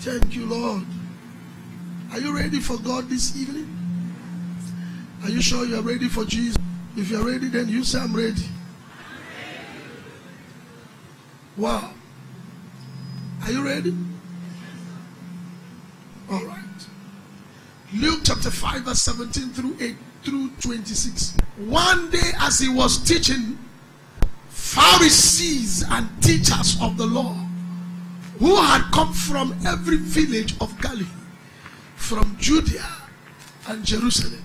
Thank you, Lord. Are you ready for God this evening? Are you sure you are ready for Jesus? If you are ready, then you say, I'm ready. Wow. Are you ready? All right. Luke chapter 5 verse 17 through 8 through 26. One day as he was teaching, Pharisees and teachers of the law who had come from every village of Galilee, from Judea and Jerusalem,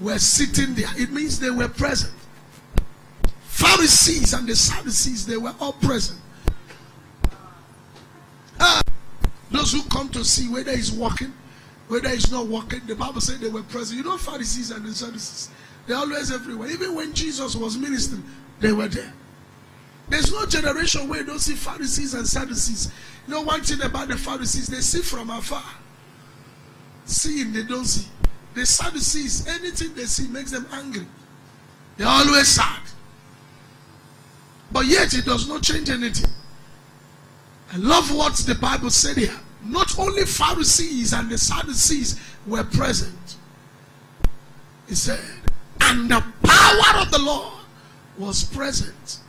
were sitting there. It means they were present. Pharisees and the Sadducees, they were all present. Those who come to see whether he's walking, whether he's not walking, the Bible said they were present. You know, Pharisees and the Sadducees, they're always everywhere. Even when Jesus was ministering, they were there. There's no generation where you don't see Pharisees and Sadducees. You know one thing about the Pharisees, they see from afar. Seeing, they don't see. The Sadducees, anything they see makes them angry. They're always sad. But yet it does not change anything. I love what the Bible said here. Not only Pharisees and the Sadducees were present. He said, and the power of the Lord was present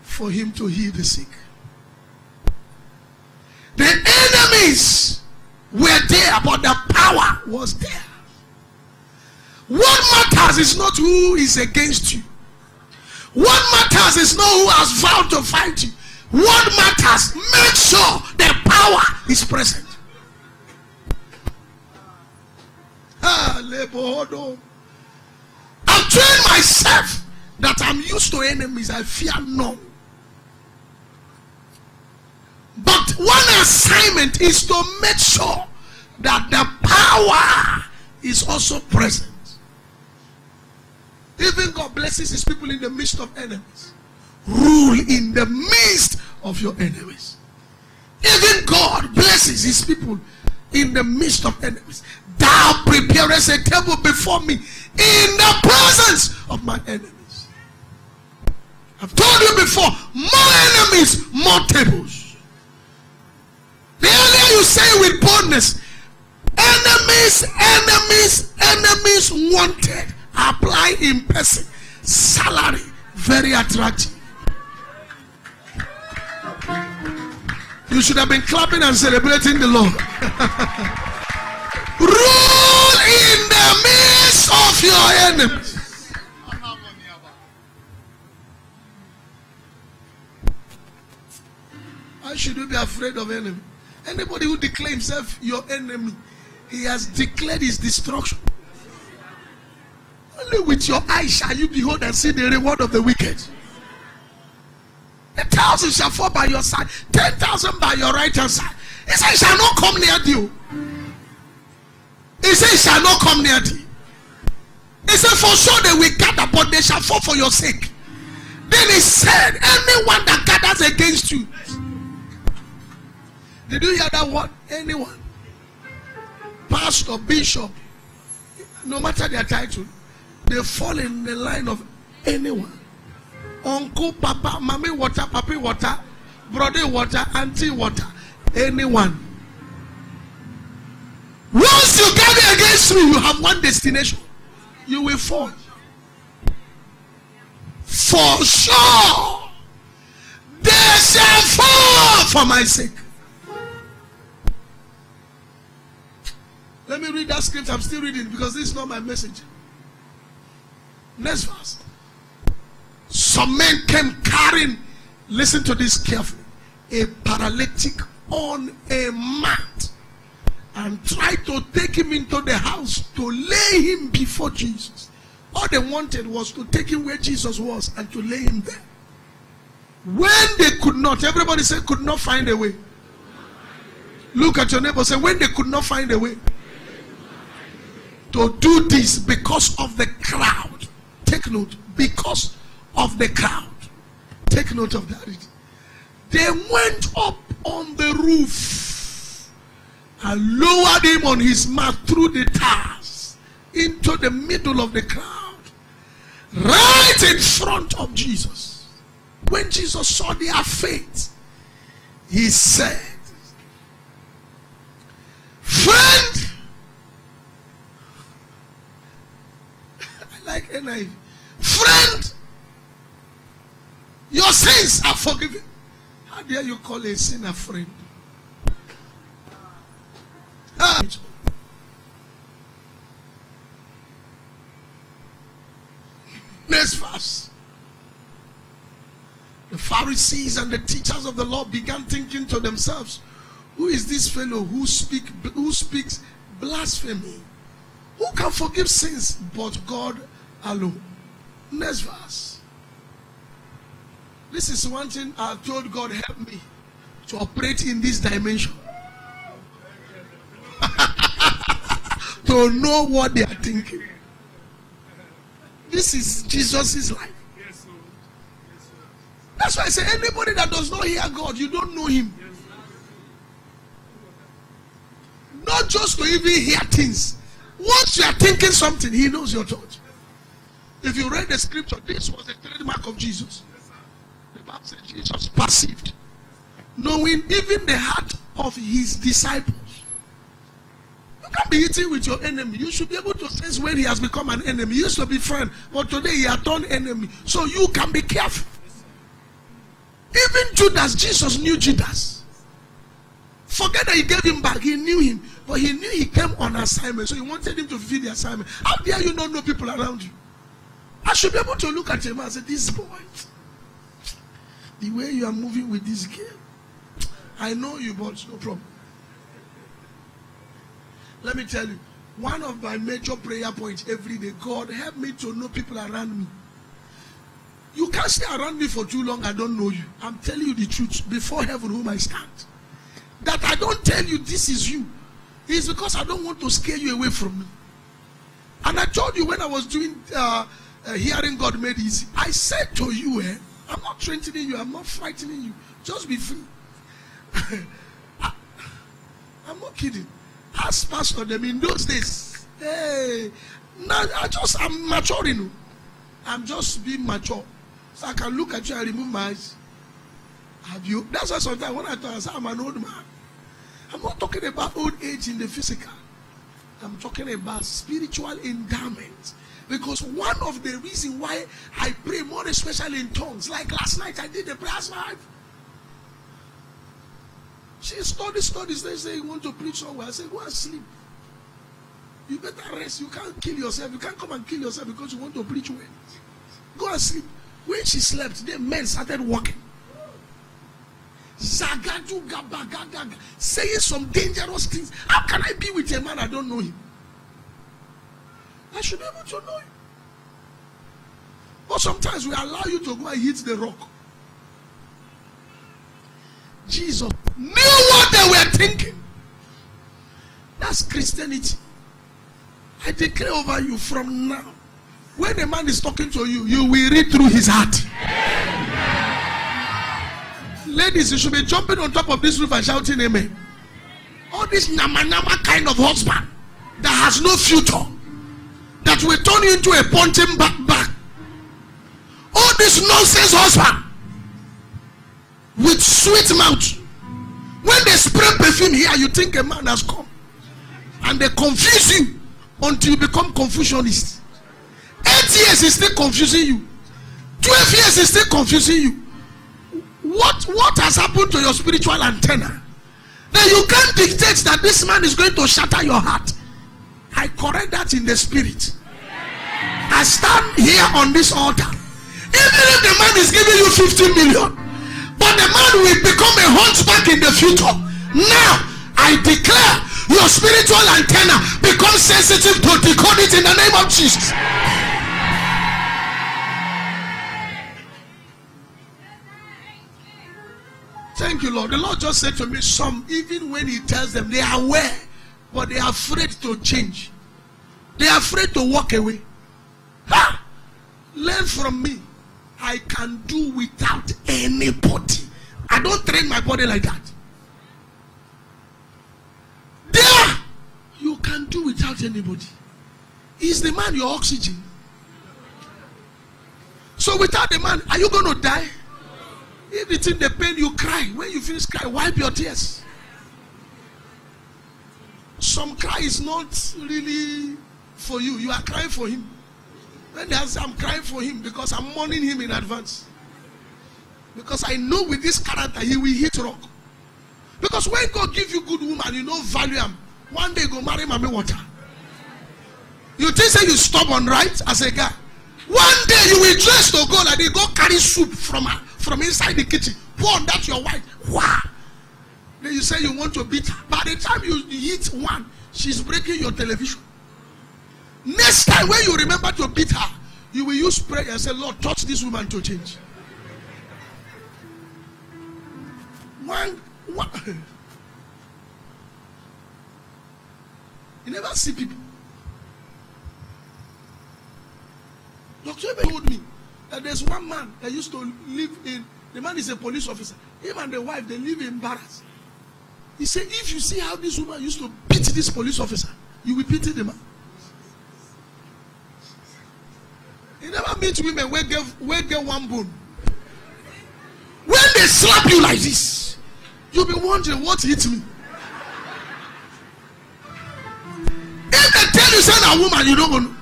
for him to heal the sick. The enemies were there, but the power was there. What matters is not who is against you. What matters is not who has vowed to fight you. What matters, make sure the power is present. I've trained myself that I'm used to enemies. I fear none. But one assignment is to make sure that the power is also present. Even God blesses his people in the midst of enemies. Rule in the midst of your enemies. Even God blesses his people in the midst of enemies. Thou preparest a table before me in the presence of my enemies. I've told you before, more enemies, more tables. The earlier you say with boldness, enemies, enemies, enemies wanted. Apply in person. Salary, very attractive. You should have been clapping and celebrating the Lord. Rule in the midst of your enemies. Why should you be afraid of enemy? Anybody who declares himself your enemy, he has declared his destruction. Only with your eyes shall you behold and see the reward of the wicked. 1,000 shall fall by your side, 10,000 by your right hand side. He said, he shall not come near you. He said, he shall not come near thee. He said, for sure they will gather, but they shall fall for your sake. Then he said, anyone that gathers against you. Did you hear that word? Anyone. Pastor, bishop, no matter their title, they fall in the line of anyone. Uncle, papa, mommy water, papi water, brother water, auntie water, anyone. Once you gather against me, you have one destination. You will fall. For sure, they shall fall for my sake. Let me read that script. I'm still reading because this is not my message. Next verse. Some men came carrying, listen to this carefully, a paralytic on a mat and tried to take him into the house to lay him before Jesus. All they wanted was to take him where Jesus was and to lay him there. When they could not, everybody said could not find a way. Look at your neighbor, say when they could not find a way to do this because of the crowd. Take note, because of the crowd. Take note of that. They went up on the roof and lowered him on his mat through the tiles into the middle of the crowd, right in front of Jesus. When Jesus saw their faith, he said, Friend, I like NIV. Friend, your sins are forgiven. How dare you call a sinner friend? Next verse. The Pharisees and the teachers of the law began thinking to themselves, who is this fellow who speaks blasphemy? Who can forgive sins but God alone? Next verse. This is one thing I told God, help me to operate in this dimension. To know what they are thinking. This is Jesus' life. That's why I say anybody that does not hear God, you don't know him. Not just to even hear things. Once you are thinking something, he knows your thought. If you read the scripture, this was the trademark of Jesus. The Bible said Jesus perceived, knowing even the heart of his disciples. You can't be eating with your enemy. You should be able to sense when he has become an enemy. He used to be friend, but today he has turned enemy. So you can be careful. Even Judas, Jesus knew Judas. Forget that he gave him back. He knew him. But he knew he came on assignment. So he wanted him to fulfill the assignment. How dare you not know people around you? I should be able to look at him and say, this boy, the way you are moving with this girl, I know you, but no problem. Let me tell you, one of my major prayer points every day, God, help me to know people around me. You can't stay around me for too long, I don't know you. I'm telling you the truth. Before heaven whom I stand. That I don't tell you this is you. It's because I don't want to scare you away from me. And I told you when I was doing Hearing God Made Easy, I said to you, I'm not threatening you, I'm not frightening you. Just be free. I'm not kidding. Ask Pastor them in those days. Hey, now I'm maturing. I'm just being mature. So I can look at you and remove my eyes. Have you? That's why sometimes when I say I'm an old man, I'm not talking about old age in the physical. I'm talking about spiritual endowment. Because one of the reasons why I pray more especially in tongues, like last night I did the prayers live. She studies. They say you want to preach somewhere. I say go and sleep. You better rest. You can't kill yourself. You can't come and kill yourself because you want to preach well. Go and sleep. When she slept, the men started walking. Zagadu gabagagaga, saying some dangerous things. How can I be with a man I don't know him? I should be able to know him. But sometimes we allow you to go and hit the rock. Jesus knew what they were thinking. That's Christianity. I declare over you from now, when a man is talking to you, you will read through his heart. Ladies, you should be jumping on top of this roof and shouting amen. All this nama kind of husband that has no future, that will turn you into a punching back. All this nonsense husband with sweet mouth. When they spray perfume here, you think a man has come. And they confuse you until you become Confucianist. 8 years is still confusing you. 12 years is still confusing you. What has happened to your spiritual antenna? Then you can't dictate that this man is going to shatter your heart. I correct that in the spirit. I stand here on this altar. Even if the man is giving you 50 million, but the man will become a hunchback in the future. Now, I declare your spiritual antenna becomes sensitive to decode it in the name of Jesus. Thank you, Lord. The Lord just said to me, some, even when he tells them, they are aware, but they are afraid to change. They are afraid to walk away. Ha! Learn from me. I can do without anybody. I don't train my body like that. There, you can do without anybody. Is the man your oxygen? So without the man, are you going to die? If it's in the pain, you cry. When you finish crying, wipe your tears. some cry is not really for you. You are crying for him. When they say I'm crying for him because I'm mourning him in advance. Because I know with this character he will hit rock. Because when God give you good woman, you know value him. One day go marry mommy water. You think say you stubborn, right? As a guy. One day you will dress to go like they go carry soup from inside the kitchen. Pour on that your wife. Wow. Then you say you want to beat her. By the time you hit one, she's breaking your television. Next time when you remember to beat her, you will use prayer and say, Lord, touch this woman to change. One. You never see people. Dr. Ebe told me that there's one man that used to live in, the man is a police officer. Him and the wife, they live in barracks. He said, if you see how this woman used to beat this police officer, you will pity the man. You never meet women where get one bone. When they slap you like this, you'll be wondering what hit me. If they tell you say a woman, you don't know.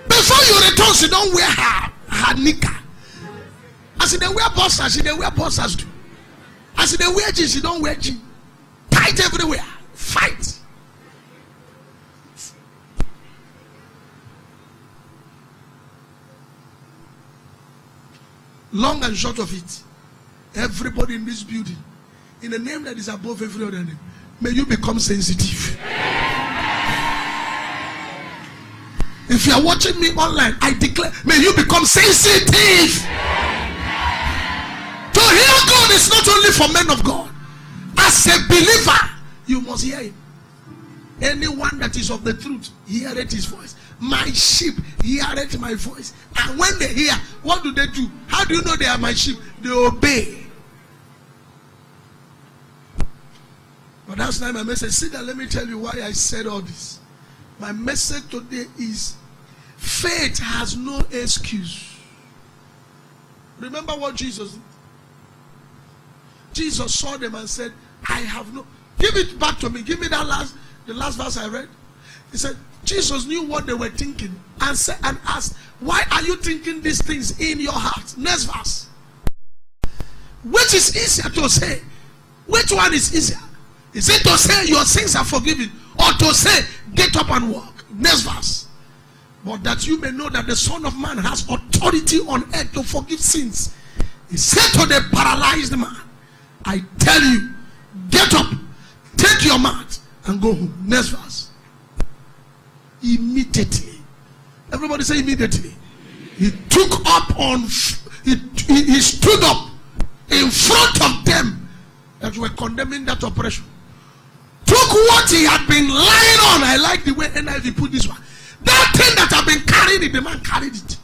Before you return, she don't wear her knicker. As they wear boxers, she don't wear boxers too. As they wear jeans, she don't wear jeans. Tight everywhere. Fight. Long and short of it, everybody in this building, in the name that is above every other name, may you become sensitive. If you are watching me online, I declare, may you become sensitive. To hear God is not only for men of God. As a believer, you must hear him. Anyone that is of the truth, heareth his voice. My sheep heareth my voice. And when they hear, what do? How do you know they are my sheep? They obey. But that's not my message. Sit down, let me tell you why I said all this. My message today is faith has no excuse. Remember what Jesus did? Jesus saw them and said, I have no. Give it back to me. Give me the last verse I read. He said, Jesus knew what they were thinking and said and asked, why are you thinking these things in your heart? Next verse. Which is easier to say? Which one is easier? Is it to say your sins are forgiven, or to say get up and walk? Next verse. But that you may know that the Son of Man has authority on earth to forgive sins. He said to the paralyzed man, I tell you, get up, take your mat, and go home. Next verse. Immediately. Everybody say immediately. He stood up in front of them that were condemning that operation. Took what he had been lying on. I like the way NIV put this one. That thing that had been carried, the man carried it.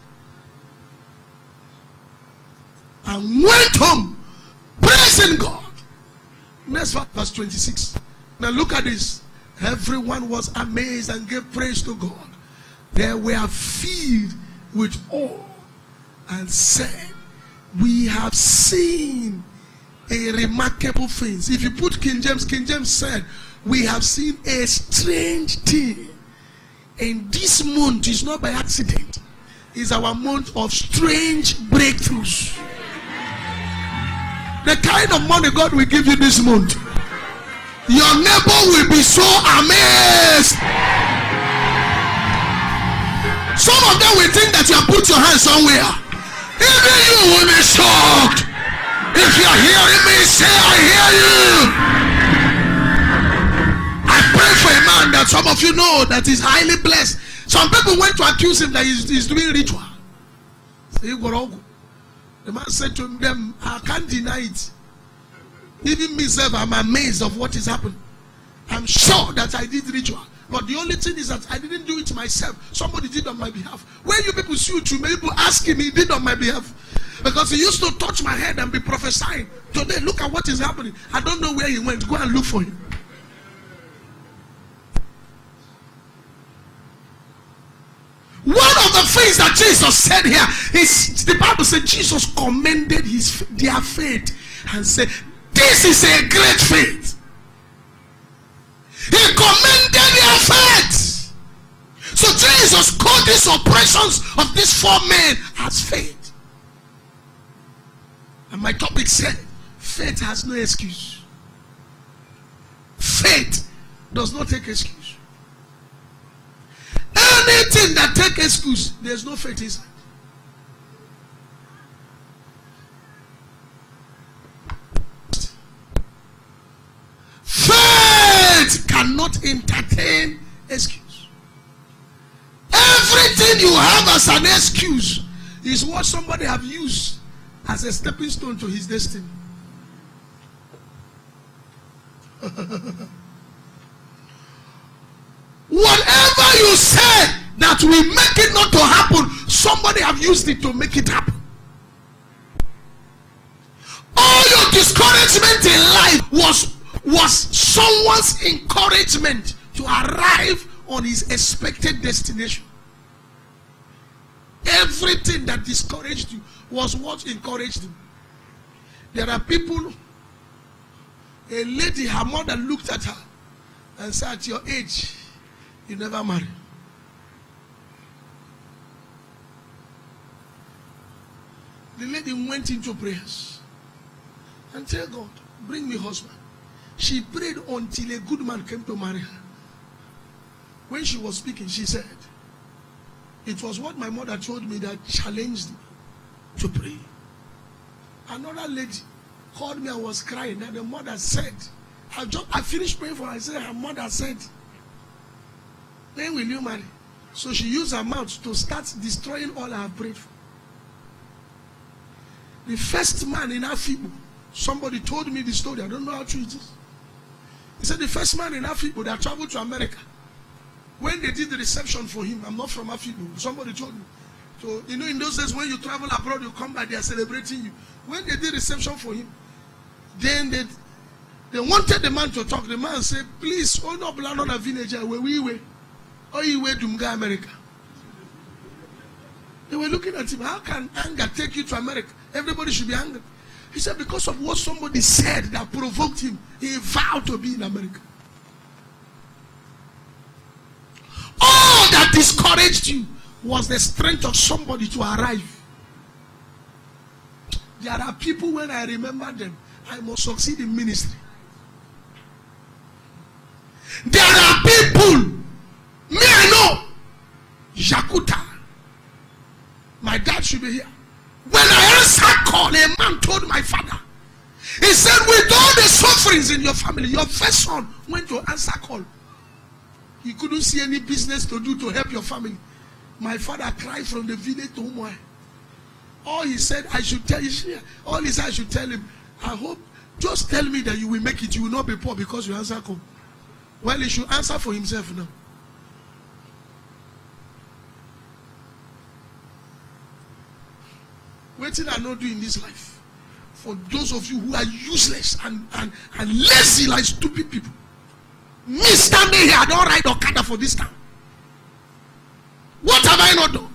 And went home praising God. Next verse 26. Now look at this. Everyone was amazed and gave praise to God. They were filled with awe and said, we have seen a remarkable thing. If you put King James said, we have seen a strange thing. And this month is not by accident. It's our month of strange breakthroughs. The kind of money God will give you this month, your neighbor will be so amazed. Some of them will think that you have put your hand somewhere. Even you will be shocked. If you are hearing me, say I hear you. I pray for a man that some of you know that is highly blessed. Some people went to accuse him that he's doing ritual. The man said to them, I can't deny it. Even myself, I'm amazed of what is happening. I'm sure that I did ritual. But the only thing is that I didn't do it myself. Somebody did on my behalf. When you people sue to me, people ask him, he did on my behalf. Because he used to touch my head and be prophesying. Today, look at what is happening. I don't know where he went. Go and look for him. One of the things that Jesus said here is, the Bible said Jesus commended their faith and said, this is a great faith. He commended operations of these 4 men has failed. And my topic said, faith has no excuse. Faith does not take excuse. Anything that takes excuse, there's no faith inside. Faith cannot entertain excuse. Everything you have as an excuse is what somebody have used as a stepping stone to his destiny. Whatever you say that will make it not to happen, somebody have used it to make it happen. All your discouragement in life was someone's encouragement to arrive on his expected destination. Everything that discouraged you was what encouraged him. There are people, a lady, her mother looked at her and said, at your age, you never marry. The lady went into prayers and said, God, bring me husband. She prayed until a good man came to marry her. When she was speaking, she said, it was what my mother told me that challenged me to pray. Another lady called me and was crying, and the mother said, I finished praying for her. I said, her mother said, when will you marry? So she used her mouth to start destroying all I have prayed for. The first man in Afibu, somebody told me the story, I don't know how true it is. He said the first man in Afibu that traveled to America, when they did the reception for him, I'm not from Afibu, somebody told me. So, you know, in those days when you travel abroad, you come back, they are celebrating you. When they did reception for him, then they wanted the man to talk. The man said, please, oh no, blood on a villager, where we were. Oh, you were to America. They were looking at him. How can anger take you to America? Everybody should be angry. He said, because of what somebody said that provoked him, he vowed to be in America. All that discouraged you was the strength of somebody to arrive. There are people, when I remember them, I must succeed in ministry. There are people, me I know, Jakuta. My dad should be here. When I answered call, a man told my father, he said, with all the sufferings in your family, your first son went to answer call. He couldn't see any business to do to help your family. My father cried from the village to Umwa. All he said, I should tell you, all he said, I should tell him, I hope, just tell me that you will make it. You will not be poor because you answer call. Well, he should answer for himself now. What did I not do in this life? For those of you who are useless and lazy like stupid people. Me standing here, I don't ride Okada for this time. What have I not done?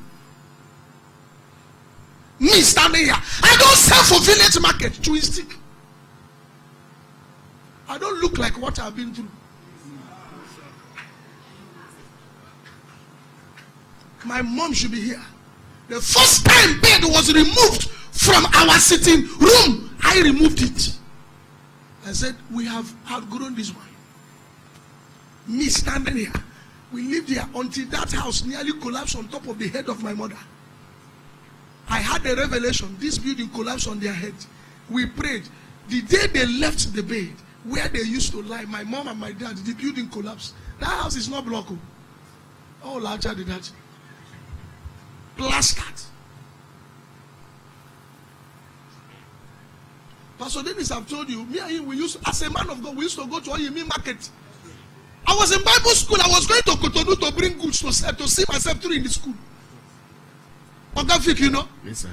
Me standing here. I don't sell for village market, chewing stick. I don't look like what I've been through. My mom should be here. The first time bed was removed from our sitting room, I removed it. I said, we have outgrown this one. Me standing here. We lived here until that house nearly collapsed on top of the head of my mother. I had a revelation. This building collapsed on their head. We prayed. The day they left the bed, where they used to lie, my mom and my dad, the building collapsed. That house is not blocked. Oh, larger than that. Plastered. Pastor Dennis, I've told you, me and him, we used, as a man of God, we used to go to Oyemi market. I was in Bible school. I was going to Cotonou to bring goods to see myself through in the school. Ogafik, you know? Yes, sir.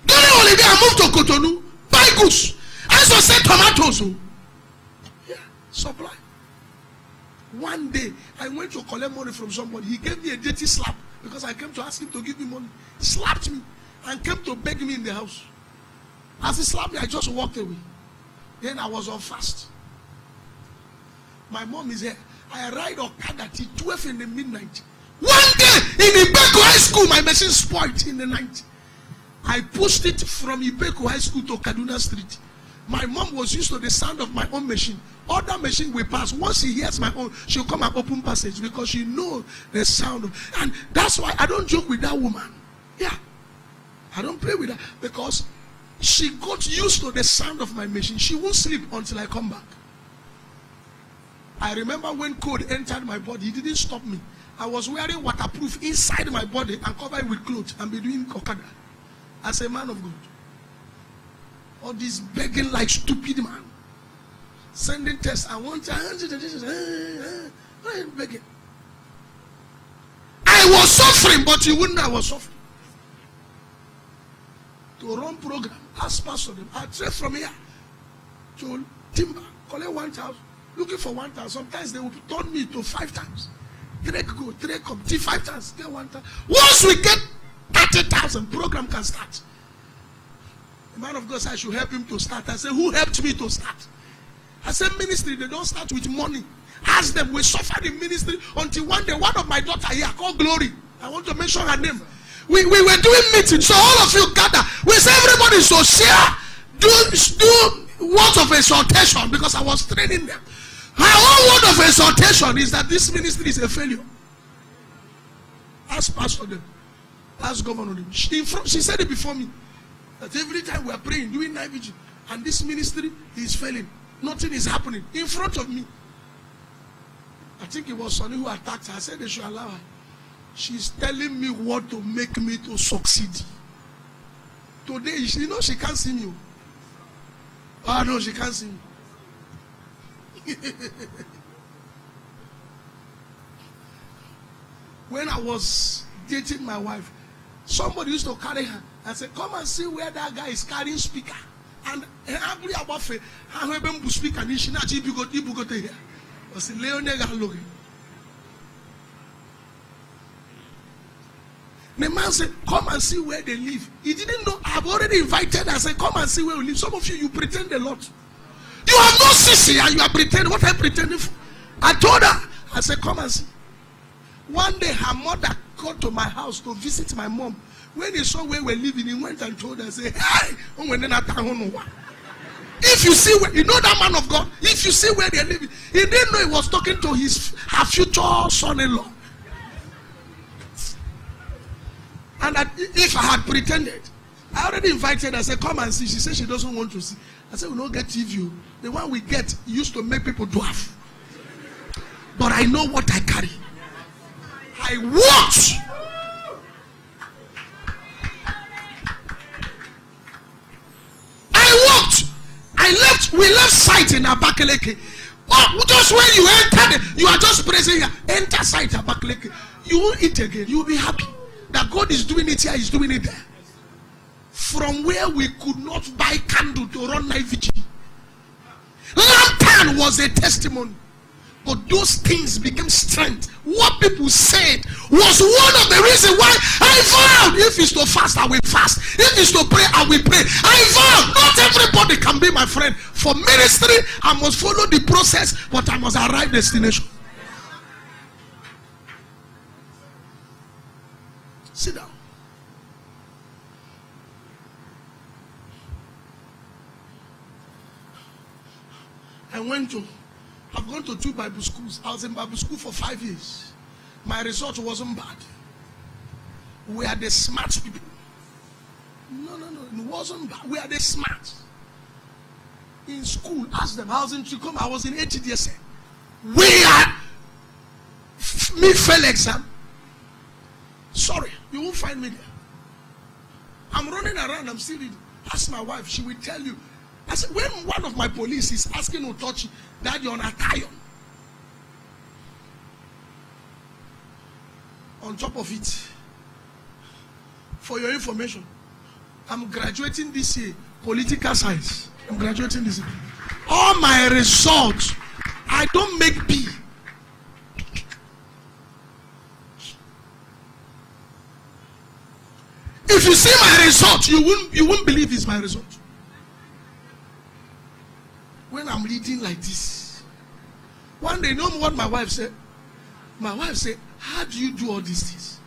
During holiday, I moved to Cotonou, buy goods. I also sell tomatoes. Yeah, supply. One day, I went to collect money from somebody. He gave me a dirty slap because I came to ask him to give me money. He slapped me and came to beg me in the house. As he slapped me, I just walked away. Then I was on fast. My mom is here. I ride Okada till 12 in the midnight. One day in Ibeco High School, my machine spoiled in the night. I pushed it from Ibeco High School to Kaduna Street. My mom was used to the sound of my own machine. Other machine will pass. Once she hears my own, she'll come and open passage because she knows the sound of. And that's why I don't joke with that woman. Yeah. I don't play with her because she got used to the sound of my machine. She won't sleep until I come back. I remember when code entered my body, it didn't stop me. I was wearing waterproof inside my body and covered with clothes and be doing Okada as a man of God. All this begging like stupid man. Sending tests. I want to begging. I was suffering, but you wouldn't know I was suffering. To run program, ask pastor them. I trade from here to Timber, collect 1,000, looking for 1,000. Sometimes they will turn me to 5 times. Trade go, trade come, 5 times, get 1,000. Once we get 30,000, program can start. The man of God said I should help him to start. I said, who helped me to start? I said, ministry, they don't start with money. Ask them, we suffered in ministry until one day, one of my daughter here called Glory. I want to mention her name. We were doing meetings, so all of you gather. We say everybody should share, do words of exhortation because I was training them. Her own word of exhortation is that this ministry is a failure. Ask pastor them. Ask governor them. She said it before me. That every time we are praying, doing night vigil, and this ministry is failing. Nothing is happening in front of me. I think it was Sonny who attacked her. I said they should allow her. She's telling me what to make me to succeed. Today, you know she can't see me. Oh no, she can't see me. When I was dating my wife, somebody used to carry her and say, come and see where that guy is carrying speaker. And every about how he speaker and she not go to here. I said, Leonega. The man said, come and see where they live. He didn't know. I've already invited. I said, come and see where we live. Some of you pretend a lot. You have no sissy and you are pretending. What are you pretending for? I told her. I said, come and see. One day, her mother got to my house to visit my mom. When he saw where we're living, he went and told her, say, hey, if you see where, you know that man of God, if you see where they're living, he didn't know he was talking to her future son-in-law. And that if I had pretended, I already invited her. I said, come and see. She said she doesn't want to see. I said, we don't get TV. The one we get used to make people dwarf. But I know what I carry. I watch. We left sight in Abakaleke. Oh, just when you enter, you are just praising here. Enter sight Abakaleke. You won't eat again. You will be happy that God is doing it here, He's doing it there. From where we could not buy candle to run night vigil. Lantern was a testimony. But those things became strength. What people said was one of the reasons why I vowed. If it's to fast, I will fast. If it's to pray, I will pray. I vow. Not everybody can be my friend. For ministry, I must follow the process, but I must arrive destination. Sit down. I've gone to 2 Bible schools. I was in Bible school for 5 years. My result wasn't bad. We are the smart people. No, it wasn't bad. We are the smart. In school, ask them. I was in Tricom. I was in HDSM. Me fail exam. Sorry, you won't find me there. I'm running around. I'm still reading. Ask my wife. She will tell you. I said, when one of my police is asking Utochi, Daddy on Atayon, on top of it, for your information, I'm graduating this year, political science. I'm graduating this year. All my results, I don't make B. If you see my result, you won't believe it's my result. When I'm reading like this, One day, you know what my wife said? My wife said, how do you do all these things?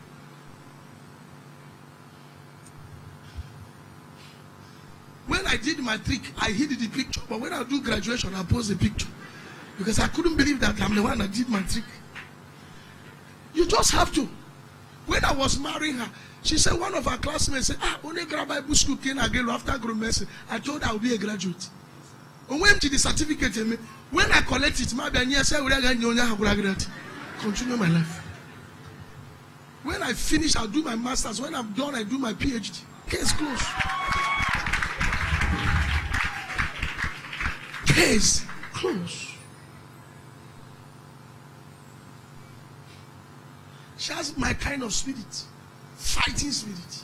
When I did my trick, I hid the picture. But when I do graduation, I post the picture. Because I couldn't believe that I'm the one that did my trick. You just have to. When I was marrying her, she said, one of her classmates said, only grab Bible school came again after growing mercy. I told her I would be a graduate. And when the certificate, when I collect it, continue my life. When I finish, I'll do my master's. When I'm done, I do my PhD. Case closed. Case closed. She has my kind of spirit. Fighting spirit.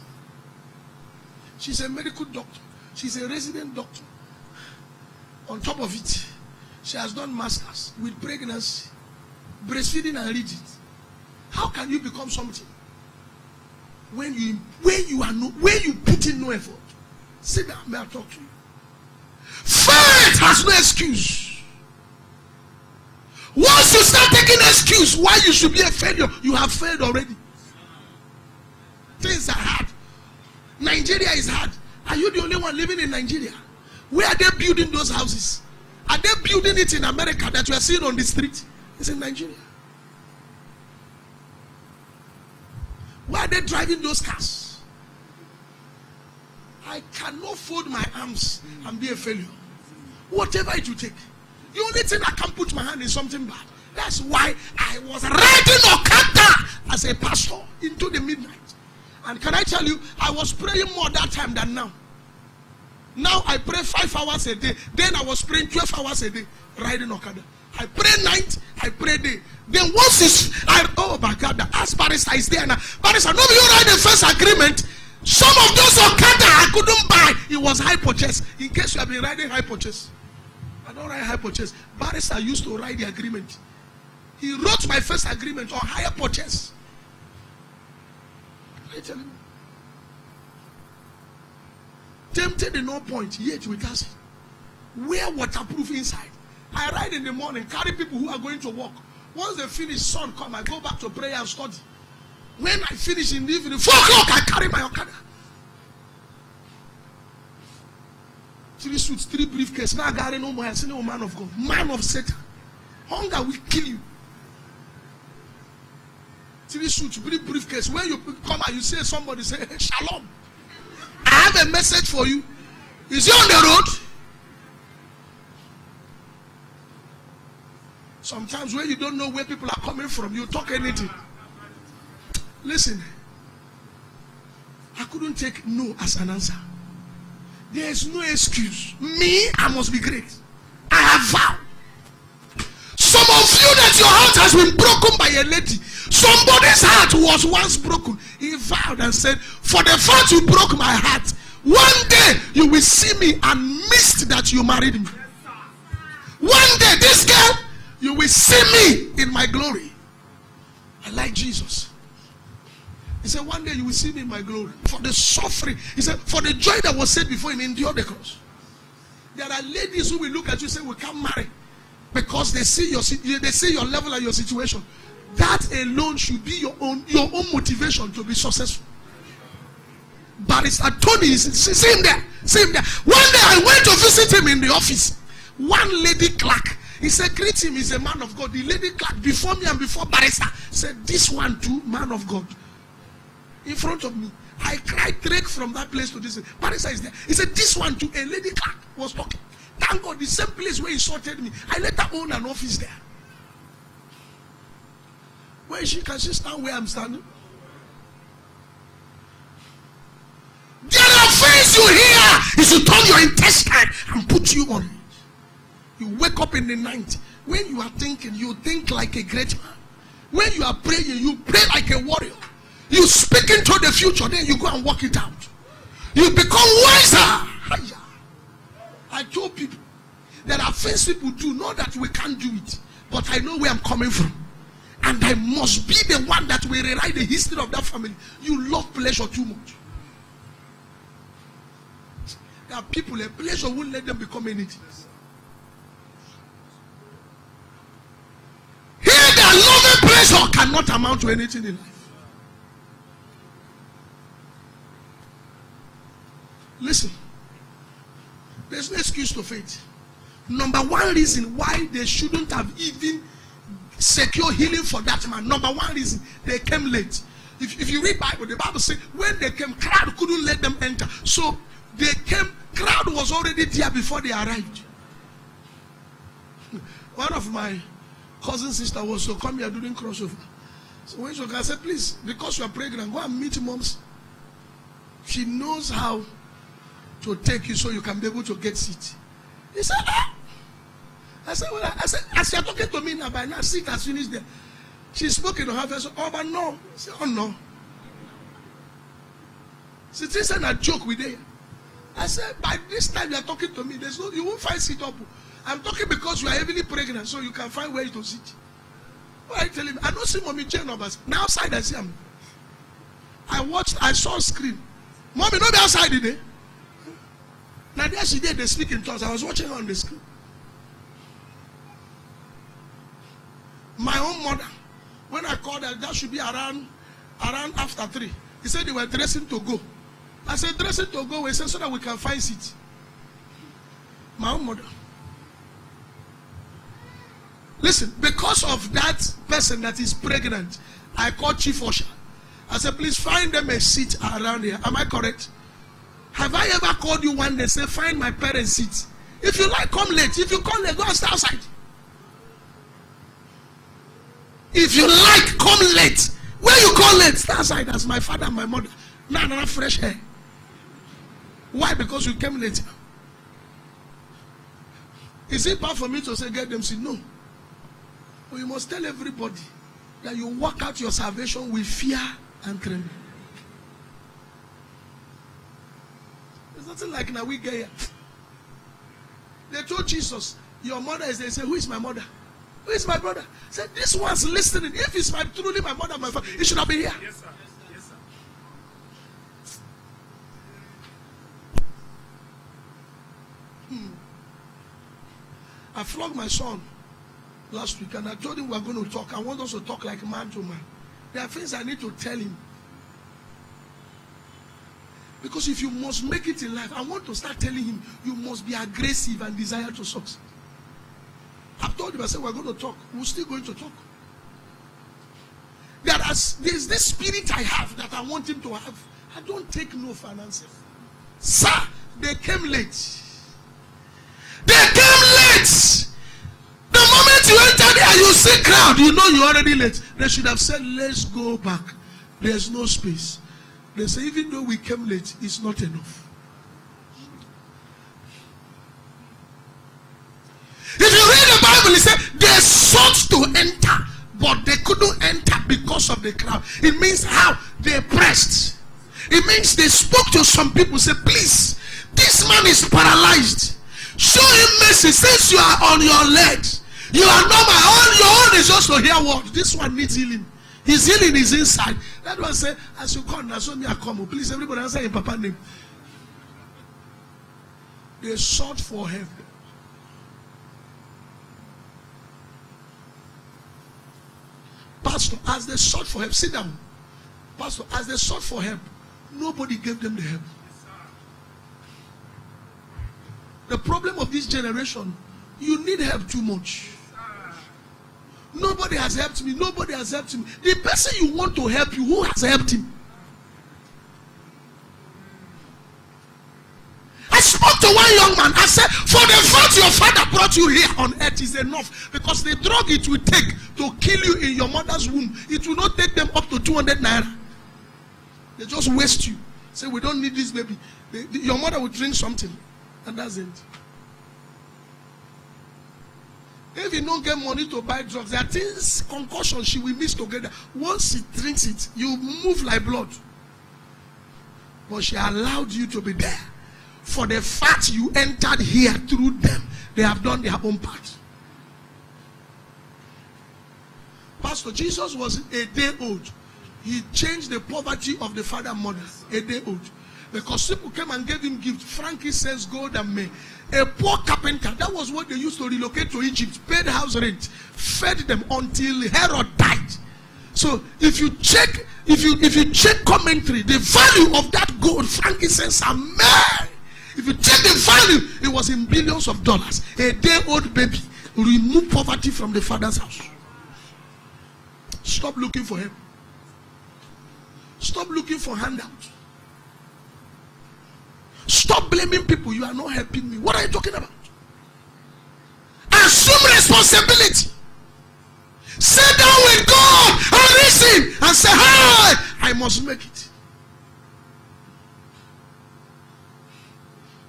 She's a medical doctor. She's a resident doctor. On top of it, she has done masters with pregnancy, breastfeeding and reading. How can you become something when you put in no effort? Sit down, may I talk to you? Faith has no excuse. Once you start taking excuse why you should be a failure, you have failed already. Things are hard. Nigeria is hard. Are you the only one living in Nigeria? Where are they building those houses? Are they building it in America that you are seeing on the street? It's in Nigeria. Why are they driving those cars? I cannot fold my arms and be a failure. Whatever it will take. The only thing I can put my hand in something bad. That's why I was riding Okada as a pastor into the midnight. And can I tell you, I was praying more that time than now. Now I pray 5 hours a day. Then I was praying 12 hours a day, riding Okada. I pray night, I pray day. Then once oh my God, the ask barrister is there now. Barrister, no, you write the first agreement. Some of those Okada I couldn't buy. It was high purchase. In case you have been riding high purchase. I don't write high purchase. Barrister used to write the agreement. He wrote my first agreement on higher purchase. I tell him. Tempted in no point, yet with us. Wear waterproof inside. I ride in the morning, carry people who are going to work. Once they finish, sun come, I go back to prayer and study. When I finish in the evening, 4 o'clock, I carry my Okada. 3 suits, 3 briefcases. Now I got no more. I say, no man of God, man of Satan. Hunger will kill you. 3 suits, 3 briefcases. When you come and you say somebody, say, hey, shalom. I have a message for you. Is he on the road? Sometimes when you don't know where people are coming from, you talk anything. Listen, I couldn't take no as an answer. There is no excuse. Me, I must be great. I have vowed. Some of you that your heart has been broken by a lady. Somebody's heart was once broken. He vowed and said, for the fact you broke my heart, one day you will see me and miss that you married me. One day, this girl, you will see me in my glory. I like Jesus. He said, one day you will see me in my glory. For the suffering. He said, for the joy that was set before him, endure the cross. There are ladies who will look at you and say, we can't marry. Because they see your level and your situation. That alone should be your own motivation to be successful. Barrister Tony, see him there. See him there. One day I went to visit him in the office. One lady clerk. He said, greet him, he's a man of God. The lady clerk before me and before Barrister said, this one too, man of God. In front of me. I cried trek from that place to this. Barrister is there. He said, this one too, a lady clerk was talking. Thank God, the same place where he sorted me. I let her own an office there. Where is she? Can she stand where I'm standing? There are things you hear. It should turn your intestine and put you on it. You wake up in the night. When you are thinking, you think like a great man. When you are praying, you pray like a warrior. You speak into the future, then you go and work it out. You become wiser. I told people, there are things people do, not that we can't do it, but I know where I'm coming from. And I must be the one that will rewrite the history of that family. You love pleasure too much. There are people, a pleasure won't let them become anything. cannot amount to anything in life. Listen, there's no excuse to faith. Number one reason why they shouldn't have even secured healing for that man. Number one reason, they came late. If you read Bible, the Bible says when they came, crowd couldn't let them enter. So they came, crowd was already there before they arrived. One of my cousin sister was to come here during crossover. So when she came, I said, please, because you are pregnant, go and meet moms. She knows how to take you so you can be able to get seat. He said, ah. I said, well, I said, as you're talking to me now, by now, seat has finished there. She spoke in her face, oh, but no. I said, oh, no. She said a joke with her. I said, by this time you're talking to me, there's no, you won't find seat up. I'm talking because you are heavily pregnant, so you can find where to sit. What I tell him, I don't see Mommy Jane numbers. Now outside I see him. I saw a screen. Mommy, not be outside today. Now there she did, they speak in tongues. I was watching her on the screen. My own mother, when I called her, that should be around after 3. He said they were dressing to go. I said, dressing to go. He said, so that we can find seat. My own mother. Listen, because of that person that is pregnant, I called Chief Usher. I said, please find them a seat around here. Am I correct? Have I ever called you one day and say, find my parents' seat? If you like, come late. If you come late, go and stay outside. If you like, come late. Where you come late, stay outside. That's my father and my mother. Now, fresh hair. Why? Because you came late. Is it bad for me to say, get them seat? No. But you must tell everybody that you work out your salvation with fear and trembling. There's nothing like now we get here. They told Jesus, your mother is there. He said, who is my mother? Who is my brother? He said, this one's listening. If it's truly my mother, my father, he should not be here. Yes, sir. Yes, sir. I flogged my son last week and I told him we're going to talk. I want us to talk like man to man. There are things I need to tell him. Because if you must make it in life, I want to start telling him you must be aggressive and desire to succeed. I've told him, I said, we're going to talk. We're still going to talk. There's this spirit I have that I want him to have. I don't take no for an answer. Sir, they came late. They came late. The moment you enter there, you see crowd. You know you're already late. They should have said, let's go back. There's no space. They say, even though we came late, it's not enough. If you read the Bible, it said they sought to enter, but they couldn't enter because of the crowd. It means how they pressed. It means they spoke to some people, say, please, this man is paralyzed. Show him mercy since you are on your legs. You are not my own. Your own is just to hear word. This one needs healing. His healing is inside. That one say, as you come, that's me I come. Please, everybody answer in Papa's name. They sought for help. Pastor, as they sought for help, sit down. Pastor, as they sought for help, nobody gave them the help. The problem of this generation, you need help too much. Nobody has helped me. Nobody has helped me. The person you want to help you, who has helped him? I spoke to one young man. I said, for the fact your father brought you here on earth is enough. Because the drug it will take to kill you in your mother's womb, it will not take them up to 200 naira. They just waste you. Say, we don't need this baby. Your mother will drink something. And that's it. If you don't get money to buy drugs, there are things, concussion she will mix together. Once she drinks it, you move like blood. But she allowed you to be there. For the fact you entered here through them, they have done their own part. Pastor, Jesus was a day old. He changed the poverty of the father and mother. A day old. Because people came and gave him gifts. Frankincense, gold and myrrh. A poor carpenter, that was what they used to relocate to Egypt. Paid house rent. Fed them until Herod died. So if you check commentary, the value of that gold, frankincense, and myrrh, if you check the value, it was in billions of dollars. A day-old baby remove poverty from the father's house. Stop looking for him. Stop looking for handouts. Stop blaming people. You are not helping me. What are you talking about? Assume responsibility. Sit down with God and listen and say, "Hi, I must make it."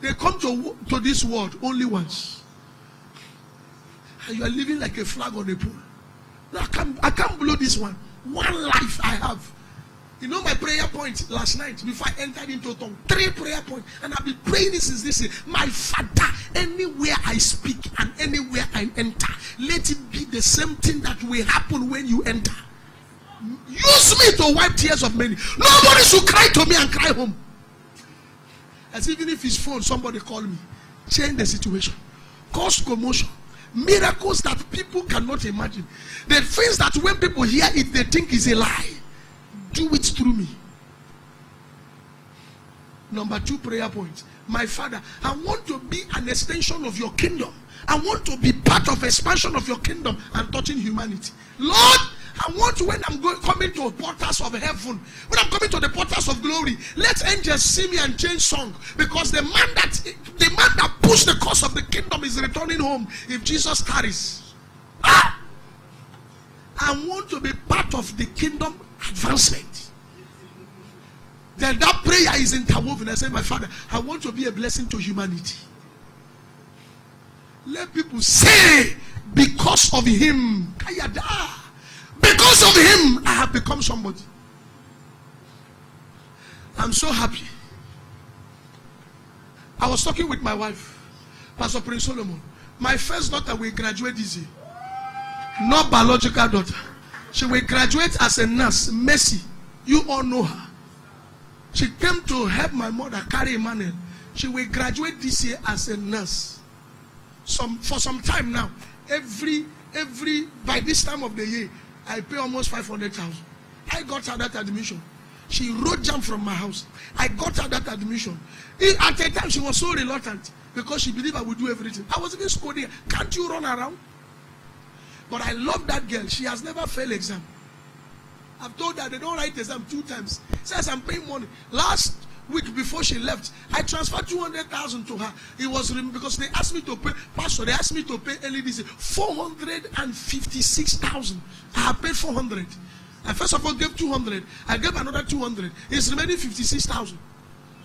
They come to this world only once, and you are living like a flag on a pole. No, I can't blow this one. One life I have. You know my prayer point last night before I entered into tongue. 3 prayer points, and I've been praying this since this year. My Father, anywhere I speak and anywhere I enter, let it be the same thing that will happen when you enter. Use me to wipe tears of many. Nobody should cry to me and cry home. As even if his phone, somebody call me. Change the situation. Cause commotion. Miracles that people cannot imagine. The things that when people hear it, they think is a lie. Do it through me. Number 2 prayer point. My Father, I want to be an extension of your kingdom. I want to be part of expansion of your kingdom and touching humanity. Lord, I want to, when I'm coming to portals of heaven, when I'm coming to the portals of glory, let angels see me and change song, because the man that pushed the cause of the kingdom is returning home if Jesus tarries. I want to be part of the kingdom advancement. Then that prayer is interwoven. I say, my Father, I want to be a blessing to humanity. Let people say, because of him, because of him, I have become somebody. I'm so happy. I was talking with my wife, Pastor Prince Solomon. My first daughter will graduate this year. Not biological daughter. She will graduate as a nurse. Mercy. You all know her. She came to help my mother carry Emmanuel. She will graduate this year as a nurse. For some time now, by this time of the year, I pay almost 500,000. I got her that admission. She road jump from my house. I got her that admission. At the time, she was so reluctant because she believed I would do everything. I was even scolding her. Can't you run around? But I love that girl. She has never failed exam. I've told her they don't write exam 2 times. Says I'm paying money. Last week before she left, I transferred 200,000 to her. It was because they asked me to pay, Pastor, they asked me to pay early this year, 456,000. I have paid 400. I first of all gave 200. I gave another 200. It's remaining 56,000.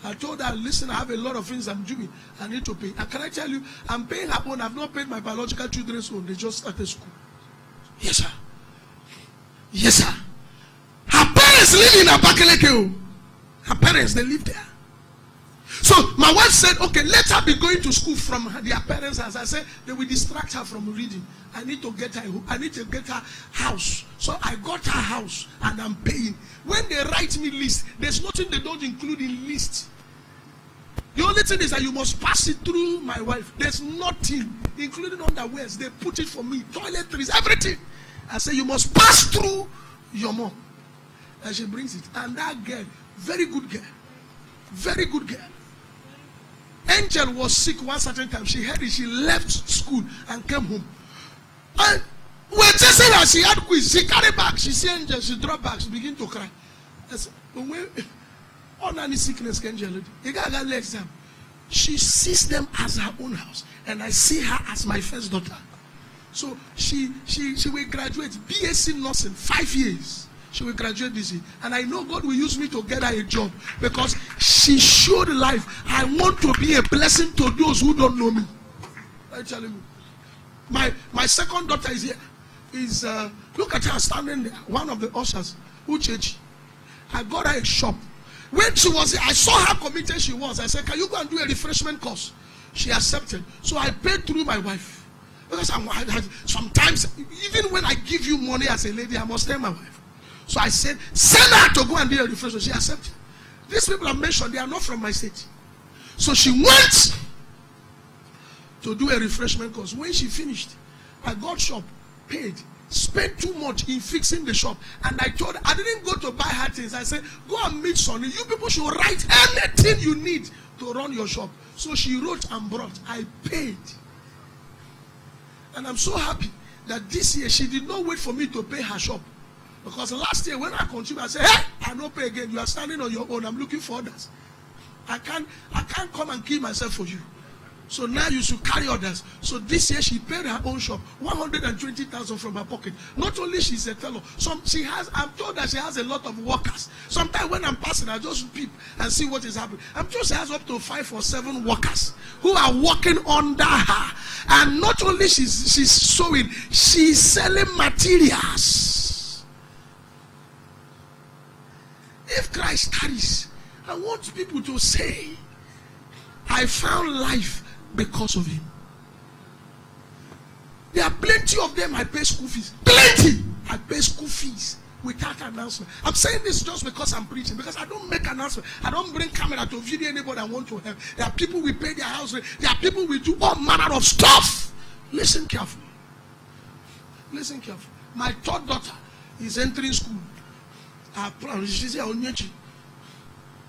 I told her, listen, I have a lot of things I'm doing. I need to pay. And can I tell you, I'm paying her own. I've not paid my biological children's own. They just started school. Yes, sir. Yes, sir. Her parents live in Abakaleke. Her parents, they live there. So my wife said, okay, let her be going to school from their parents' house. I said, they will distract her from reading. I need to get her house. So I got her house and I'm paying. When they write me list, there's nothing they don't include in list. The only thing is that you must pass it through my wife. There's nothing, including underwears. They put it for me, toiletries, everything. I say, you must pass through your mom. And she brings it. And that girl, very good girl. Very good girl. Angel was sick one certain time. She heard it. She left school and came home. And we're just saying that she had quiz. She carried back. She see Angel. She dropped back. She began to cry. I said, on any sickness, Angel, you got to let them. She sees them as her own house. And I see her as my first daughter. So she will graduate BSc nursing 5 years. She will graduate this year. And I know God will use me to get her a job. Because she showed life. I want to be a blessing to those who don't know me. I'm telling you. My second daughter is here. Look at her standing there. One of the ushers. Uchechi. I got her a shop. When she was here, I saw how committed she was. I said, can you go and do a refreshment course? She accepted. So I paid through my wife. Because sometimes, even when I give you money as a lady, I must tell my wife. So I said, send her to go and do a refreshment. She accepted. These people I mentioned, they are not from my state. So she went to do a refreshment course. When she finished, I got shop, paid. spent too much in fixing the shop. And I told her, I didn't go to buy her things. I said, go and meet Sonny. You people should write anything you need to run your shop. So she wrote and brought. I paid. And I'm so happy that this year she did not wait for me to pay her shop. Because last year when I continued, I said, hey, I don't pay again. You are standing on your own. I'm looking for others. I can't come and kill myself for you. So now you should carry others. So this year she paid her own shop 120,000 from her pocket. Not only she's a fellow, I'm told that she has a lot of workers. Sometimes when I'm passing, I just peep and see what is happening. I'm sure she has up to 5 or 7 workers who are working under her. And not only she's sewing, she's selling materials. If Christ carries, I want people to say, I found life because of him. There are plenty of them I pay school fees. Plenty! I pay school fees without announcement. I'm saying this just because I'm preaching, because I don't make announcement. I don't bring camera to video anybody I want to help. There are people we pay their house rent. There are people we do all manner of stuff. Listen carefully. Listen carefully. My third daughter is entering school.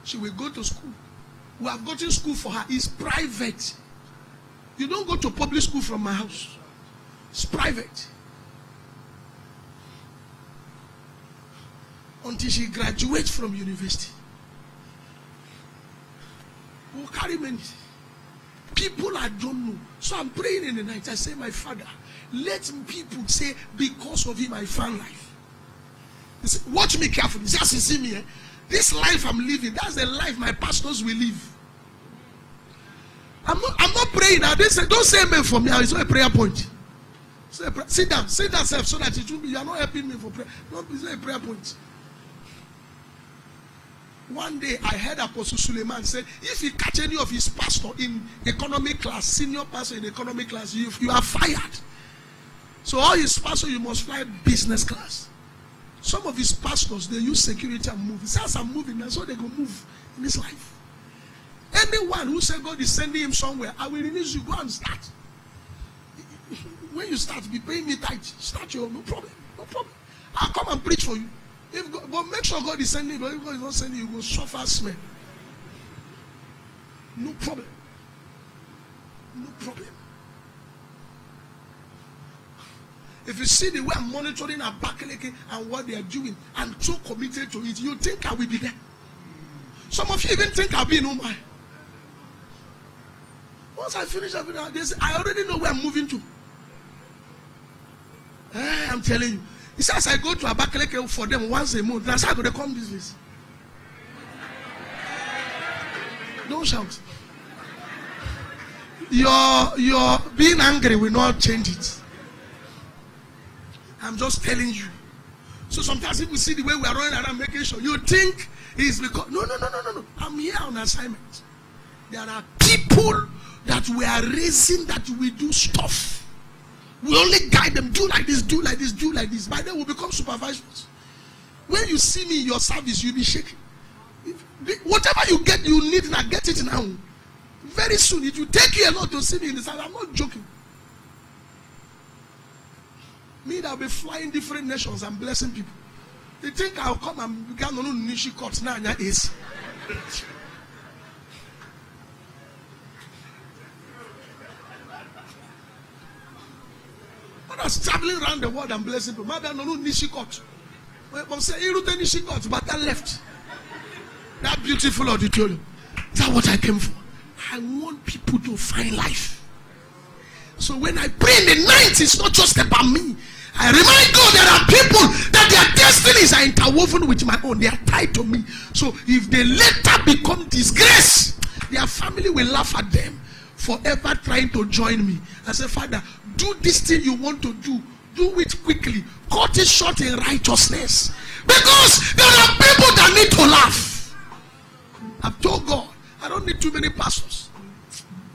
She will go to school. We have gotten school for her. It's private. You don't go to public school from my house. It's private. Until she graduates from university. We'll carry many. People I don't know. So I'm praying in the night. I say, my Father, let people say, because of him I found life. Say, watch me carefully. Just you see me. Eh? This life I'm living, that's the life my pastors will live. I'm not praying now. They say, don't say amen for me. It's not a prayer point. Sit down, self, so that it will be. You are not helping me for prayer. No, it's not a prayer point. One day I heard Apostle Suleiman say, if he catch any of his pastor in economy class, senior pastor in economy class, you are fired. So all his pastors, you must fly business class. Some of his pastors, they use security and move. He says, I'm moving, that's how they go move in this life. Anyone who said God is sending him somewhere, I will release you, go and start. When you start, be paying me tight. Start your, no problem, no problem. I'll come and preach for you. But make sure God is sending you, but if God is not sending you, you will suffer smell. No problem. No problem. If you see the way I'm monitoring Abakaliki and what they are doing, I'm so committed to it, you think I will be there. Some of you even think I'll be in Umai. Once I finish everything, I already know where I'm moving to. I'm telling you. He says I go to Abakaliki for them once a month. That's how they come this place. Don't shout. Your being angry will not change it. I'm just telling you. So sometimes people see the way we are running around making sure. You think it's because no. I'm here on assignment. There are people that we are raising that we do stuff. We only guide them, do like this, do like this, do like this. By then we'll become supervisors. When you see me in your service, you'll be shaking. Whatever you get, you need now, get it now. Very soon, it will take you a lot to see me in the service. I'm not joking. Me that will be flying different nations and blessing people. They think I'll come and begin to know Nishi Court now is. Others traveling around the world and blessing people. Maybe I don't know Nishi Court. I'm saying you don't Nishi Court, but I left. That beautiful auditorium. That's what I came for. I want people to find life. So when I pray in the night, it's not just about me. I remind God there are people that their destinies are interwoven with my own. They are tied to me. So if they later become disgrace, their family will laugh at them forever trying to join me. I say, Father, do this thing you want to do. Do it quickly. Cut it short in righteousness. Because there are people that need to laugh. I've told God, I don't need too many pastors.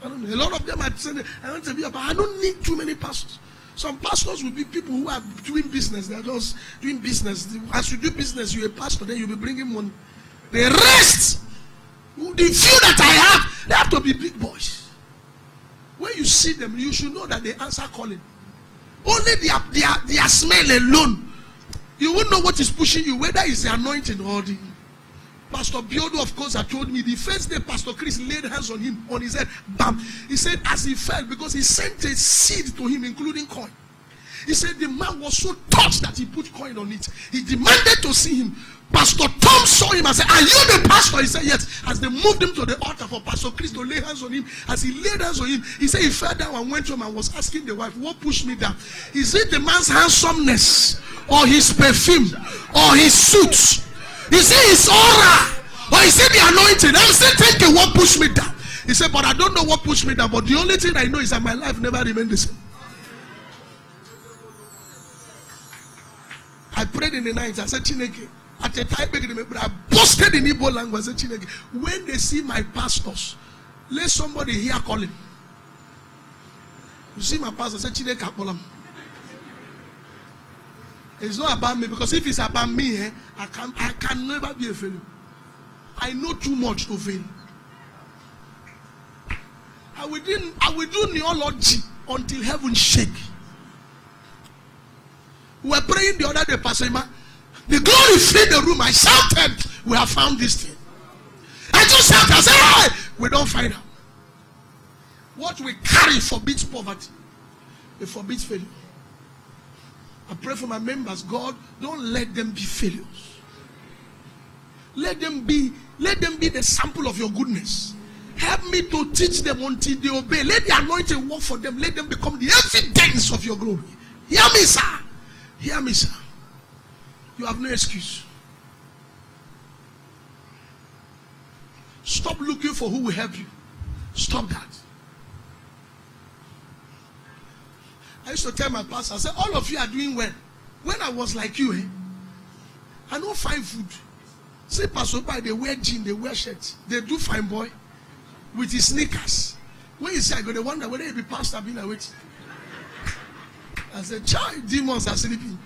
I don't know. A lot of them are saying, I don't need too many pastors. Some pastors will be people who are doing business. They are just doing business. As you do business, you're a pastor, then you'll be bringing money. The rest, the few that I have, they have to be big boys. When you see them, you should know that they answer calling. Only their smell alone, you won't know what is pushing you, whether it's the anointing or the. Pastor Biodo, of course, had told me the first day Pastor Chris laid hands on him, on his head, bam. He said, as he fell, because he sent a seed to him, including coin. He said the man was so touched that he put coin on it. He demanded to see him. Pastor Tom saw him and said, are you the pastor? He said, yes. As they moved him to the altar for Pastor Chris to lay hands on him, as he laid hands on him, he said he fell down and went home and was asking the wife, what pushed me down? Is it the man's handsomeness, or his perfume, or his suit? Is it his aura, or is it the anointing? I'm still thinking what pushed me down. He said, but I don't know what pushed me down, but the only thing I know is that my life never remained the same. I prayed in the night. I said, Chineke. At the time, I boasted in Igbo language. I said, Chineke, when they see my pastors, let somebody here calling. You see my pastor, I said, Chineke, it's not about me, because if it's about me, I can never be a failure. I know too much to fail. I will do neology until heaven shake. We were praying the other day, Pastor Emma. The glory filled the room. I shouted, we have found this thing. I just shouted, I said, hey, we don't find out. What we carry forbids poverty. It forbids failure. I pray for my members. God, don't let them be failures. Let them be the sample of your goodness. Help me to teach them until they obey. Let the anointing work for them. Let them become the evidence of your glory. Hear me, sir. Hear me, sir. You have no excuse. Stop looking for who will help you. Stop that. I used to tell my pastor, I said, all of you are doing well. When I was like you, I don't find food. See, Pastor Bai, they wear jeans, they wear shirts. They do fine boy with his sneakers. When you say I go, they wonder whether he be pastor being awake. I said, child, demons are sleeping.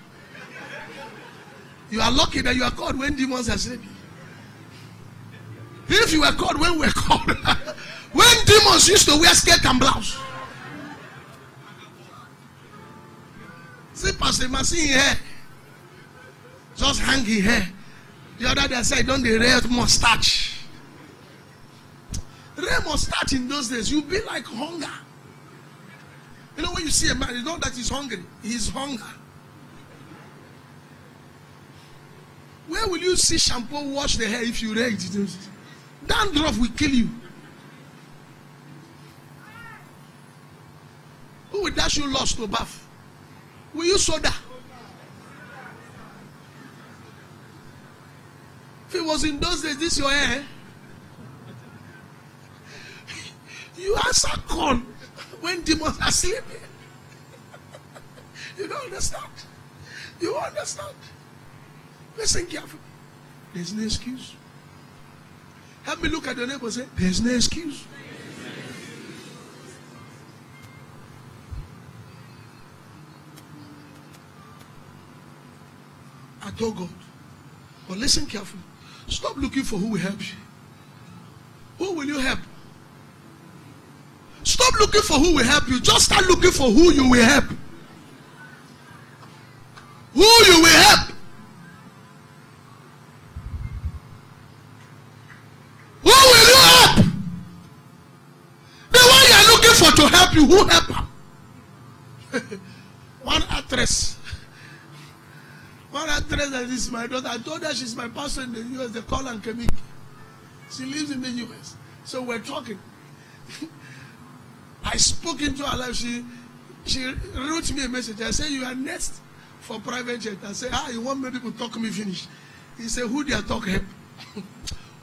You are lucky that you are called when demons are sleeping. If you were called when we were called, when demons used to wear skirt and blouse. See, Pastor Masi hair, just hanging hair. The other day said, don't they rear mustache? Rear mustache in those days, you'll be like hunger. You know, when you see a man, it's not that he's hungry, he's hunger. Where will you see shampoo wash the hair if you rear it? Dandruff will kill you. Who will dash you lost to bath? Will you soda? If it was in those days, this your hair. You answer corn when demons are sleeping. You don't understand. You understand. Listen carefully. There's no excuse. Help me look at your neighbor and say, there's no excuse. Adore God. But listen carefully. Stop looking for who will help you. Who will you help? Stop looking for who will help you. Just start looking for who you will help. Who you will help. Who will you help? The one you are looking for to help you, who help her? One actress that is my daughter. I told her she's my pastor in the US. They call her Kemik. She lives in the US. So we're talking. I spoke into her life. She wrote me a message. I said, you are next for private jet. I said, you want me to talk me finish? He said, who do you talk help?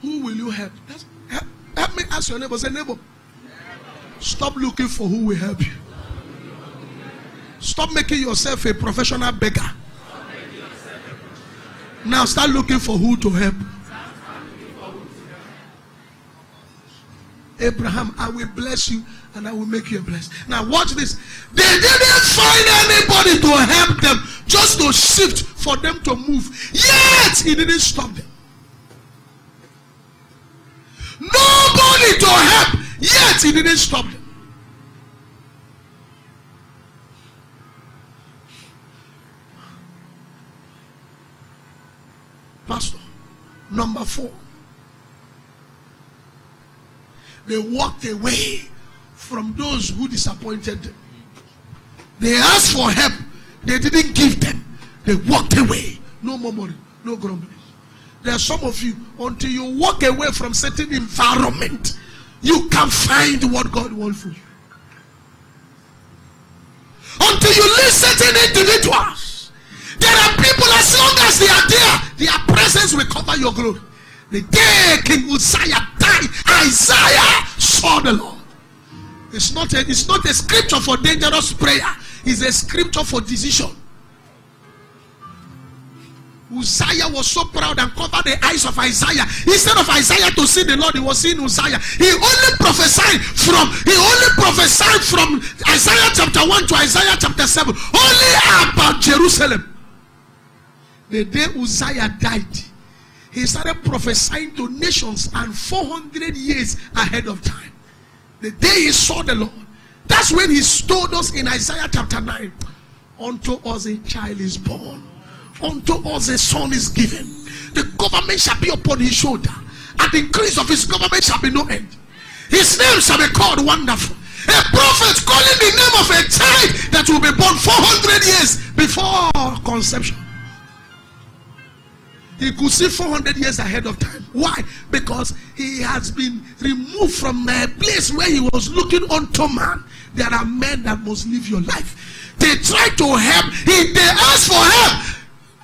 Who will you help? Help me ask your neighbor. Say, neighbor, stop looking for who will help you. Stop making yourself a professional beggar. Now start looking for who to help. Abraham, I will bless you and I will make you a blessing. Now watch this. They didn't find anybody to help them, just to shift for them to move. Yet he didn't stop them. Nobody to help, yet he didn't stop them. Pastor, number 4. They walked away from those who disappointed them. They asked for help. They didn't give them. They walked away. No murmuring, no grumbling. There are some of you, until you walk away from certain environment, you can find what God wants for you. Until you leave certain individuals, there are people, as long as they are there, their presence will cover your glory. The day King Uzziah died, Isaiah saw the Lord. It's not a scripture for dangerous prayer. It's a scripture for decision. Uzziah was so proud and covered the eyes of Isaiah. Instead of Isaiah to see the Lord, he was seeing Uzziah. He only prophesied from Isaiah chapter 1 to Isaiah chapter 7, only about Jerusalem. The day Uzziah died, he started prophesying to nations and 400 years ahead of time. The day he saw the Lord, that's when he told us in Isaiah chapter 9, unto us a child is born, unto us a son is given. The government shall be upon his shoulder, and the increase of his government shall be no end. His name shall be called Wonderful. A prophet calling the name of a child that will be born 400 years before conception. He could see 400 years ahead of time. Why? Because he has been removed from a place where he was looking unto man. There are men that must live your life. They tried to help. They asked for help.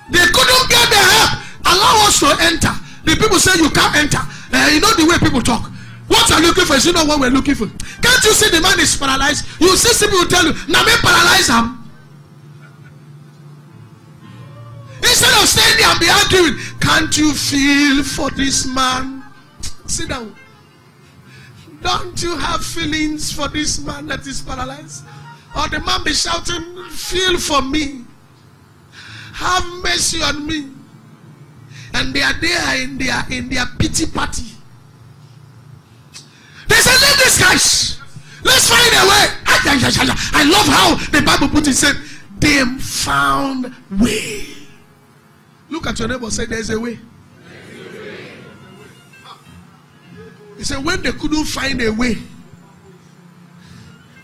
They couldn't get the help. Allow us to enter. The people say you can't enter. You know the way people talk. What are you looking for is not what we're looking for. Can't you see the man is paralyzed? You see some people tell you, now me paralyze him. Instead of staying there and be arguing, can't you feel for this man? Sit down. Don't you have feelings for this man that is paralyzed? Or the man be shouting, feel for me. Have mercy on me. And they are there in their pity party. They say, leave these guys. Let's find a way. I love how the Bible put it, said, they found way. Look at your neighbor, say there's a way. He said when they couldn't find a way,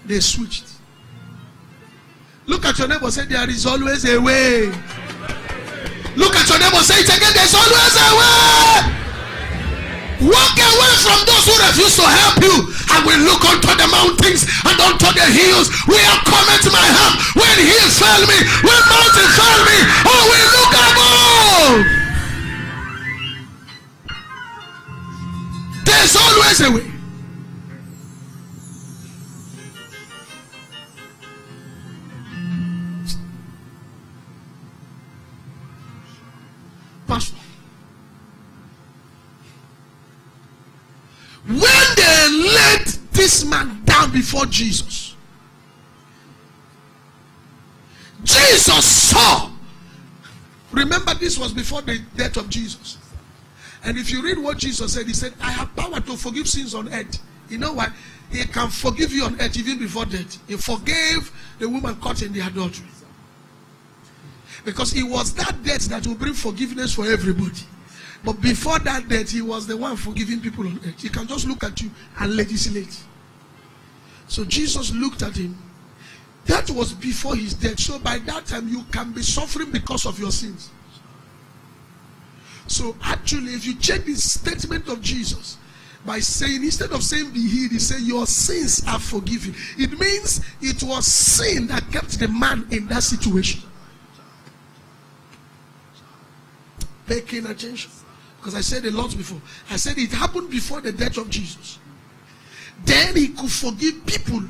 they switched. Look at your neighbor, say there is always a way. Look at your neighbor, say it again, there's always a way. Walk away from those who refuse to help you, and we look unto the mountains and unto the hills. We are coming to my help. When he failed me, when mountain failed me, oh, we look above. There's always a way. Pastor, when they laid this man down before Jesus, Jesus saw. Remember, this was before the death of Jesus. And if you read what Jesus said, he said, I have power to forgive sins on earth. You know why? He can forgive you on earth even before death. He forgave the woman caught in the adultery. Because it was that death that will bring forgiveness for everybody. But before that death, he was the one forgiving people on earth. He can just look at you and legislate. So Jesus looked at him. That was before his death. So by that time, you can be suffering because of your sins. So actually, if you check the statement of Jesus, by saying, instead of saying be healed, he said your sins are forgiven. It means it was sin that kept the man in that situation. Paying attention. Because I said a lot before. I said it happened before the death of Jesus. Then he could forgive people.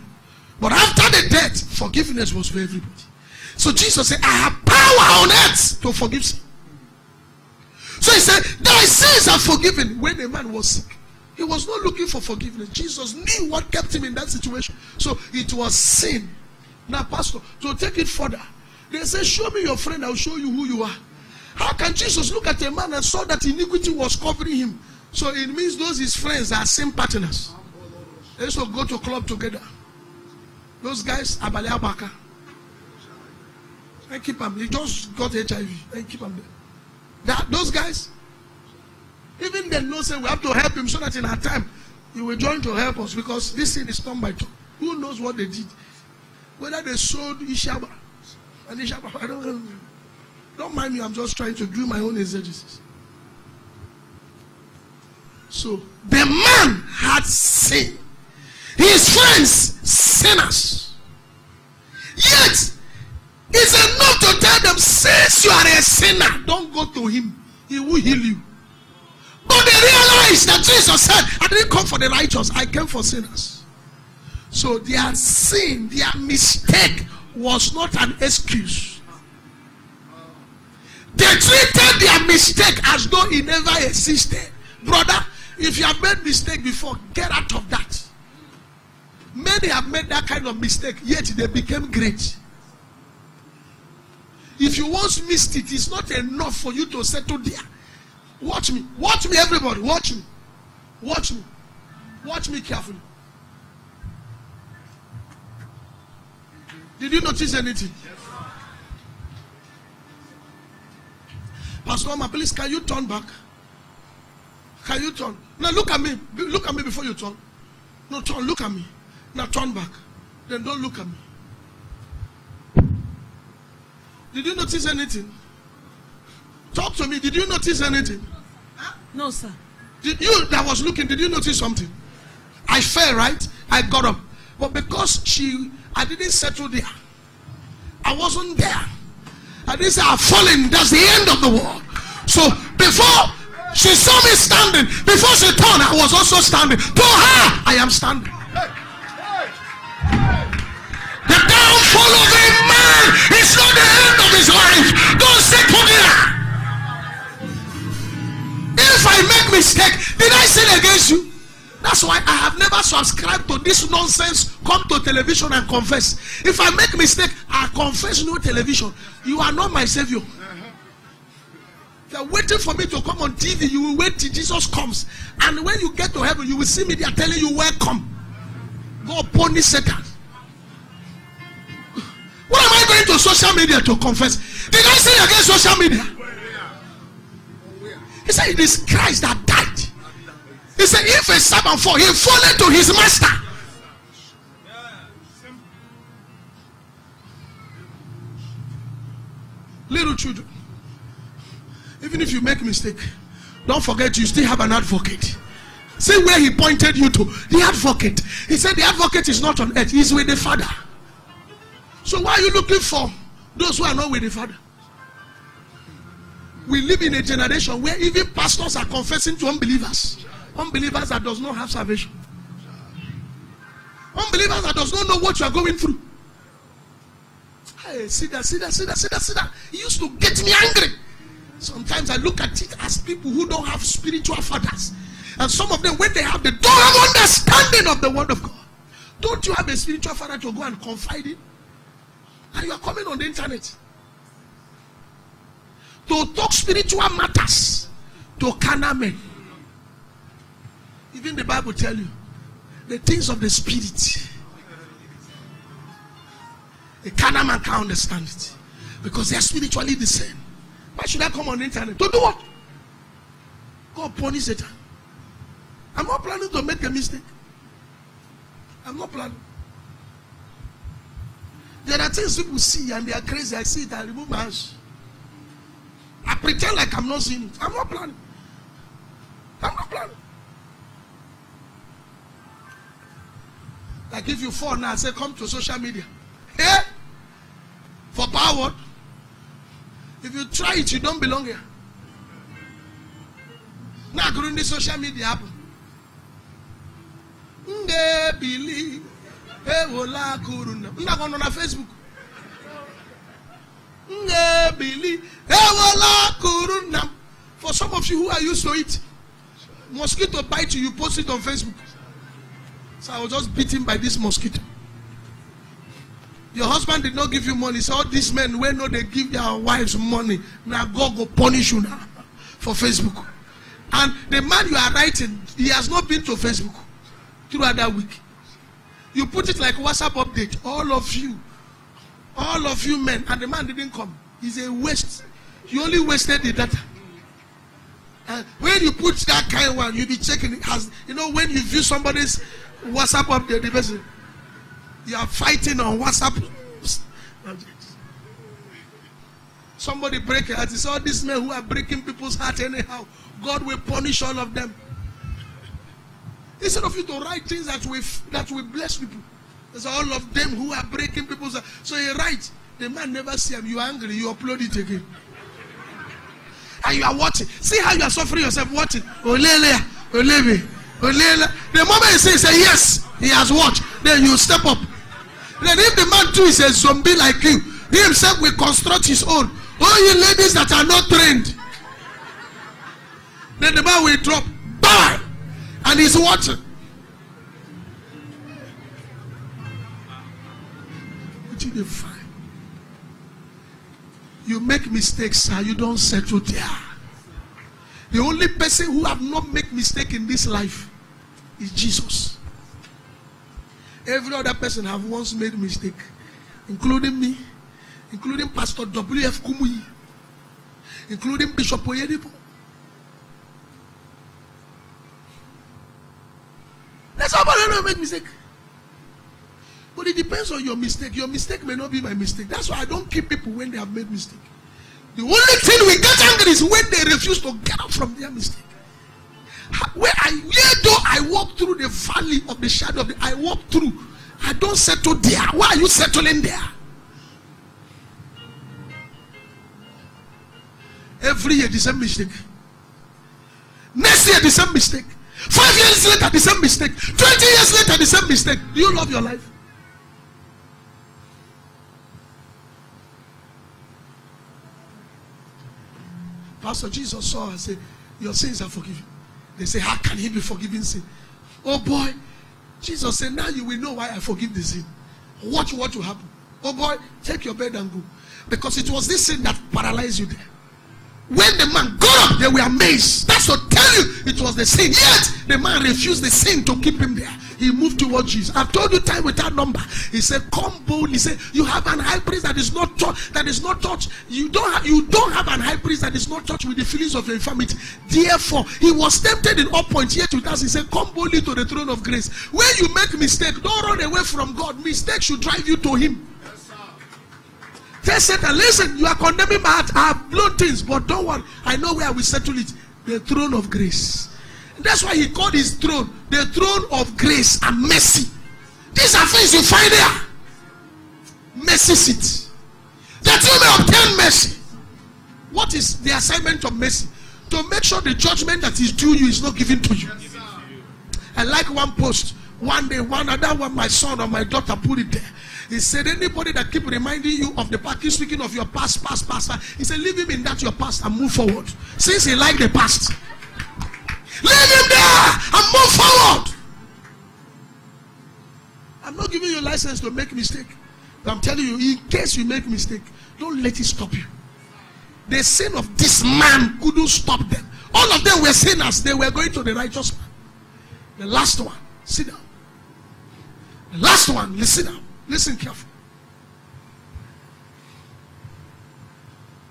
But after the death, forgiveness was for everybody. So Jesus said, I have power on earth to forgive sin. So he said, thy sins are forgiven. When the man was sick, he was not looking for forgiveness. Jesus knew what kept him in that situation. So it was sin. Now, Pastor, to take it further, they say, show me your friend, I'll show you who you are. How can Jesus look at a man and saw that iniquity was covering him? So it means those his friends are same partners. They used to go to club together. Those guys, Abale Abaka. I keep them. He just got HIV. I keep them there. Those guys, when they know say we have to help him so that in our time he will join to help us, because this thing is turn by turn. Who knows what they did? Whether they sold Ishaba and Ishaba, I don't know. Don't mind me, I'm just trying to do my own exegesis. So the man had sin. His friends, sinners. Yet, it's enough to tell them, since you are a sinner, don't go to him. He will heal you. But they realized that Jesus said, I didn't come for the righteous, I came for sinners. So their sin, their mistake was not an excuse. They treated their mistake as though it never existed. Brother, if you have made mistake before, get out of that. Many have made that kind of mistake, yet they became great. If you once missed it, it's not enough for you to settle there. Watch me, everybody, watch me. Watch me carefully. Did you notice anything? Pastor Oma, please, can you turn back? Can you turn? Now look at me. Look at me before you turn. No, turn. Look at me. Now turn back. Then don't look at me. Did you notice anything? Talk to me. Did you notice anything? No, sir. Did you that was looking? Did you notice something? I fell, right? I got up, but because I didn't settle there. I wasn't there. I didn't say I've fallen. That's the end of the world. So before she saw me standing, before she turned, I was also standing. To her, I am standing. The downfall of a man is not the end of his life. Don't settle there. If I make mistake, did I sin against you? That's why I have never subscribed to this nonsense. Come to television and confess. If I make mistake, I confess no television. You are not my savior. They are waiting for me to come on TV. You will wait till Jesus comes. And when you get to heaven, you will see me there telling you welcome. Go punish Satan. What am I going to social media to confess? Did I sin against social media? He said it is Christ that died. He said if a servant fall, he fall into his master. Little children, even if you make mistake, don't forget you still have an advocate. See where he pointed you to. The advocate. He said the advocate is not on earth. He's with the Father. So why are you looking for those who are not with the Father? We live in a generation where even pastors are confessing to unbelievers. Unbelievers that does not have salvation. Unbelievers that does not know what you are going through. Hey, sit down. It used to get me angry. Sometimes I look at it as people who don't have spiritual fathers. And some of them, when they have, they don't have understanding of the word of God. Don't you have a spiritual father to go and confide in? And you are coming on the internet to talk spiritual matters to carnal men. Even the Bible tell you the things of the spirit. A carnal man can't understand it because they are spiritually the same. Why should I come on the internet to do what? God punish Satan. I'm not planning to make a mistake. I'm not planning. There are things people see and they are crazy. I see it, I remove my hands. I pretend like I'm not seeing it. I'm not planning. Like if you fall now and say come to social media. Hey, for Powerworld. If you try it, you don't belong here. Now during the social media happen. Believe. I'm not going on Facebook. For some of you who are used to it, mosquito bite you, you post it on Facebook. So I was just beaten by this mosquito. Your husband did not give you money. So all these men, when they give their wives money, now God go punish you now for Facebook. And the man you are writing, he has not been to Facebook throughout that week. You put it like WhatsApp update. All of you men, and the man didn't come. He's a waste. He only wasted the data. And when you put that kind of one, you'll be checking it. Has, you know, when you view somebody's WhatsApp update, the person, you are fighting on WhatsApp. Somebody break your heart. It's all these men who are breaking people's heart anyhow. God will punish all of them. Instead of you to write things that will bless people. It's all of them who are breaking people's heart. So you write. The man never see him. You are angry. You upload it again. And you are watching. See how you are suffering yourself watching. Olele, olebe, olele. The moment he say yes, he has watched. Then you step up. Then if the man too is a zombie like you, he himself will construct his own. All you ladies that are not trained. Then the man will drop. Bam! And he's watching. What you define? You make mistakes, sir. You don't settle there. The only person who have not made mistake in this life is Jesus. Every other person have once made mistake, including me, including Pastor W.F. Kumuyi, including Bishop Oyedipo. That's how I don't make mistake. But it depends on your mistake. Your mistake may not be my mistake. That's why I don't keep people when they have made mistake. The only thing we get angry is when they refuse to get up from their mistake. Though I walk through the valley of the shadow of I walk through. I don't settle there. Why are you settling there? Every year the same mistake. Next year the same mistake. 5 years later the same mistake. 20 years later the same mistake. Do you love your life? Pastor Jesus saw and said, your sins are forgiven. They say, how can he be forgiving sin? Oh boy. Jesus said, now you will know why I forgive the sin. Watch what will happen. Oh boy, take your bed and go. Because it was this sin that paralyzed you there. When the man got up, they were amazed. That's to tell you it was the sin. Yet the man refused the sin to keep him there. He moved towards Jesus. I've told you time without number. He said, come boldly. He said, you have an high priest that is not touched. That is not touched. You don't have an high priest that is not touched with the feelings of your infirmity. Therefore, he was tempted in all points yet with us. He said, come boldly to the throne of grace. When you make mistake, don't run away from God. Mistake should drive you to him. Tell Satan, listen, you are condemning my heart. I have blown things, but don't worry. I know where we settle it. The throne of grace. That's why he called his throne the throne of grace and mercy. These are things you find there. Mercy seat. That you may obtain mercy. What is the assignment of mercy? To make sure the judgment that is due you is not given to you. I like one post. One day, my son or my daughter put it there. He said, anybody that keep reminding you of the past, keep speaking of your past. He said, leave him in that your past and move forward. Since he liked the past, leave him there and move forward. I'm not giving you license to make mistake. But I'm telling you, in case you make mistake, don't let it stop you. The sin of this man couldn't stop them. All of them were sinners. They were going to the righteous man. The last one, sit down. The last one, listen down. Listen carefully.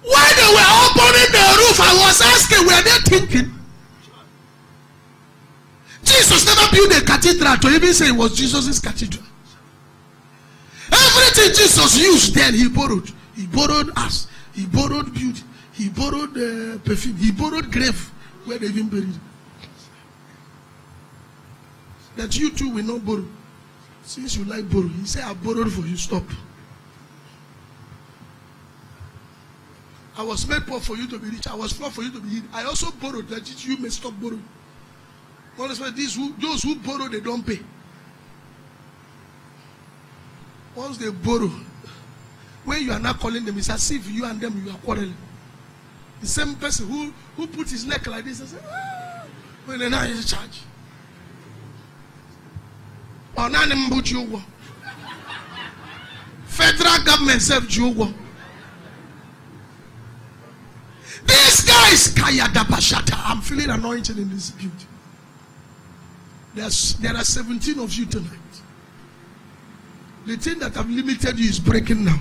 While they were opening the roof, I was asking, were they thinking? Jesus never built a cathedral to even say it was Jesus' cathedral. Everything Jesus used then he borrowed. He borrowed us. He borrowed beauty. He borrowed perfume. He borrowed grave where they even buried. That you too will not borrow. Since you like borrow, he said, I borrowed for you. Stop. I was made poor for you to be rich. I was poor for you to be hid. I also borrowed that you may stop borrowing. Honestly, those who borrow, they don't pay. Once they borrow, when you are not calling them, it's as if you and them you are quarreling. The same person who put his neck like this and said, when they're not in charge. Federal government serve you. These guys, I'm feeling anointed in this beauty. There are 17 of you tonight. The thing that have limited you is breaking now.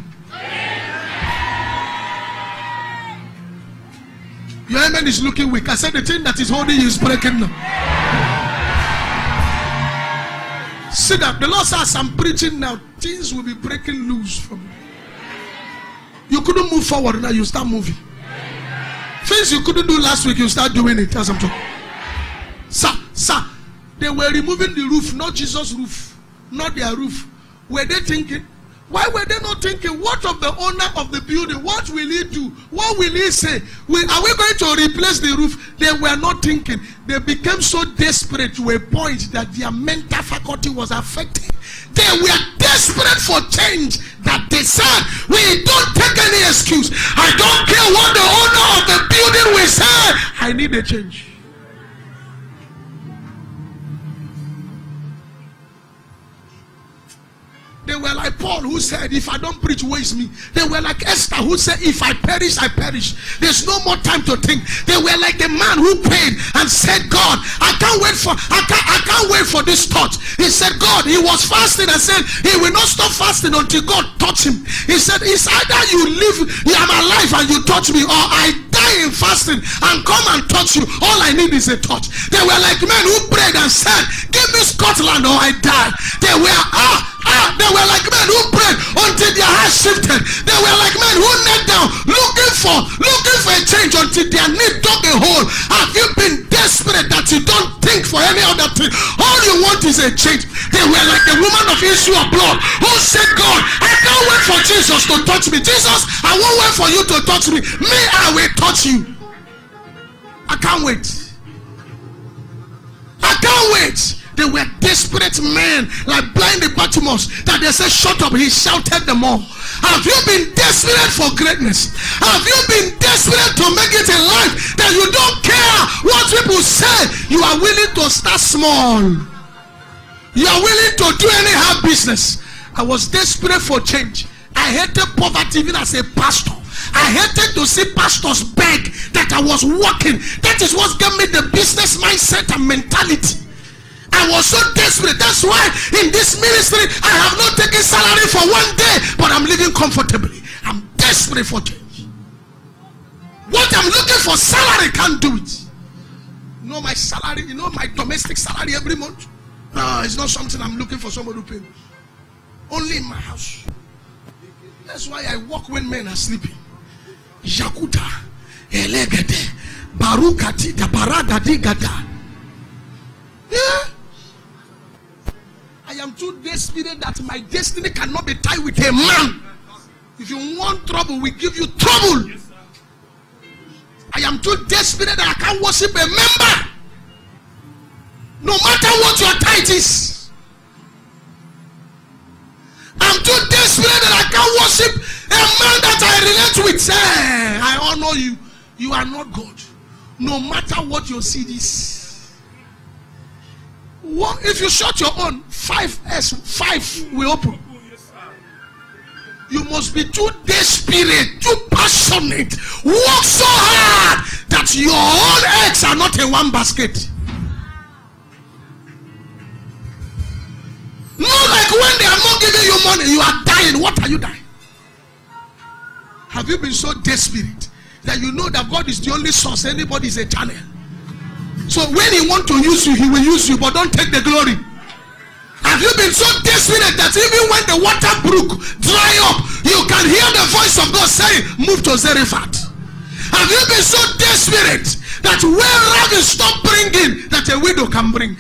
Your amen is looking weak. I said the thing that is holding you is breaking now. See that the Lord says I'm preaching now. Things will be breaking loose from you. You couldn't move forward, now you start moving. Things you couldn't do last week, you start doing it. As I'm talking. Sir, they were removing the roof, not Jesus' roof, not their roof. Were they thinking? Why were they not thinking? What of the owner of the building? What will he do? What will he say? Are we going to replace the roof? They were not thinking. They became so desperate to a point that their mental faculty was affected. They were desperate for change that they said, we don't take any excuse. I don't care what the owner of the building will say. I need a change. They were like Paul, who said, if I don't preach, waste me. They were like Esther, who said, if I perish, I perish. There's no more time to think. They were like the man who prayed and said, God, I can't wait for this touch. He said, God, he was fasting and said he will not stop fasting until God touch him. He said, it's either you live, I'm alive and you touch me, or I die in fasting and come and touch you. All I need is a touch. They were like men who prayed and said, give me Scotland or I die. They were like men who prayed until their hearts shifted. They were like men who knelt down looking for a change until their need dug a hole. Have you been desperate that you don't think for any other thing? All you want is a change. They were like the woman of issue of blood who said, God, I can't wait for Jesus to touch me. Jesus, I won't wait for you to touch me. Me, I will touch you. I can't wait. I can't wait. They were desperate men, like blind Bartimaeus, that they said, shut up. He shouted them all. Have you been desperate for greatness? Have you been desperate to make it in life that you don't care what people say? You are willing to start small. You are willing to do anyhow business. I was desperate for change. I hated poverty even as a pastor. I hated to see pastors beg that I was working. That is what gave me the business mindset and mentality. I was so desperate. That's why in this ministry I have not taken salary for one day, but I'm living comfortably. I'm desperate for change. What I'm looking for, salary can't do it. You know my salary, you know my domestic salary every month? No, it's not something I'm looking for somebody to pay me. Only in my house. That's why I walk when men are sleeping. Jakuta, Elegede, Barukati, Dabarada Digada. Yeah. I am too desperate that my destiny cannot be tied with a man. If you want trouble, we give you trouble. I am too desperate that I can't worship a member. No matter what your tithe is. I'm too desperate that I can't worship a man that I relate with. Say, I honor you. You are not God. No matter what your seed is. What if you shut your own? 5 will open. You must be too desperate, too passionate. Work so hard that your own eggs are not in one basket. Not like when they are not giving you money, you are dying. What are you dying? Have you been so desperate that you know that God is the only source? Anybody is a channel. So when he wants to use you, he will use you, but don't take the glory. Have you been so desperate that even when the water brook dry up, you can hear the voice of God saying, move to Zarephath? Have you been so desperate that where raven stop bringing, that a widow can bring?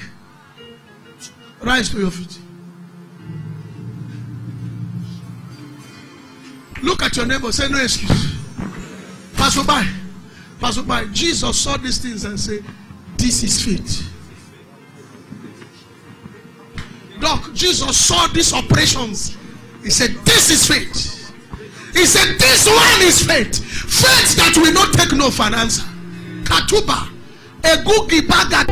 Rise to your feet. Look at your neighbor, say no excuse. Pass by. Jesus saw these things and said, this is faith. Doc, Jesus saw these operations. He said, this is faith. He said, this one is faith. Faith that will not take no for an answer. Katuba, Egugi Baga.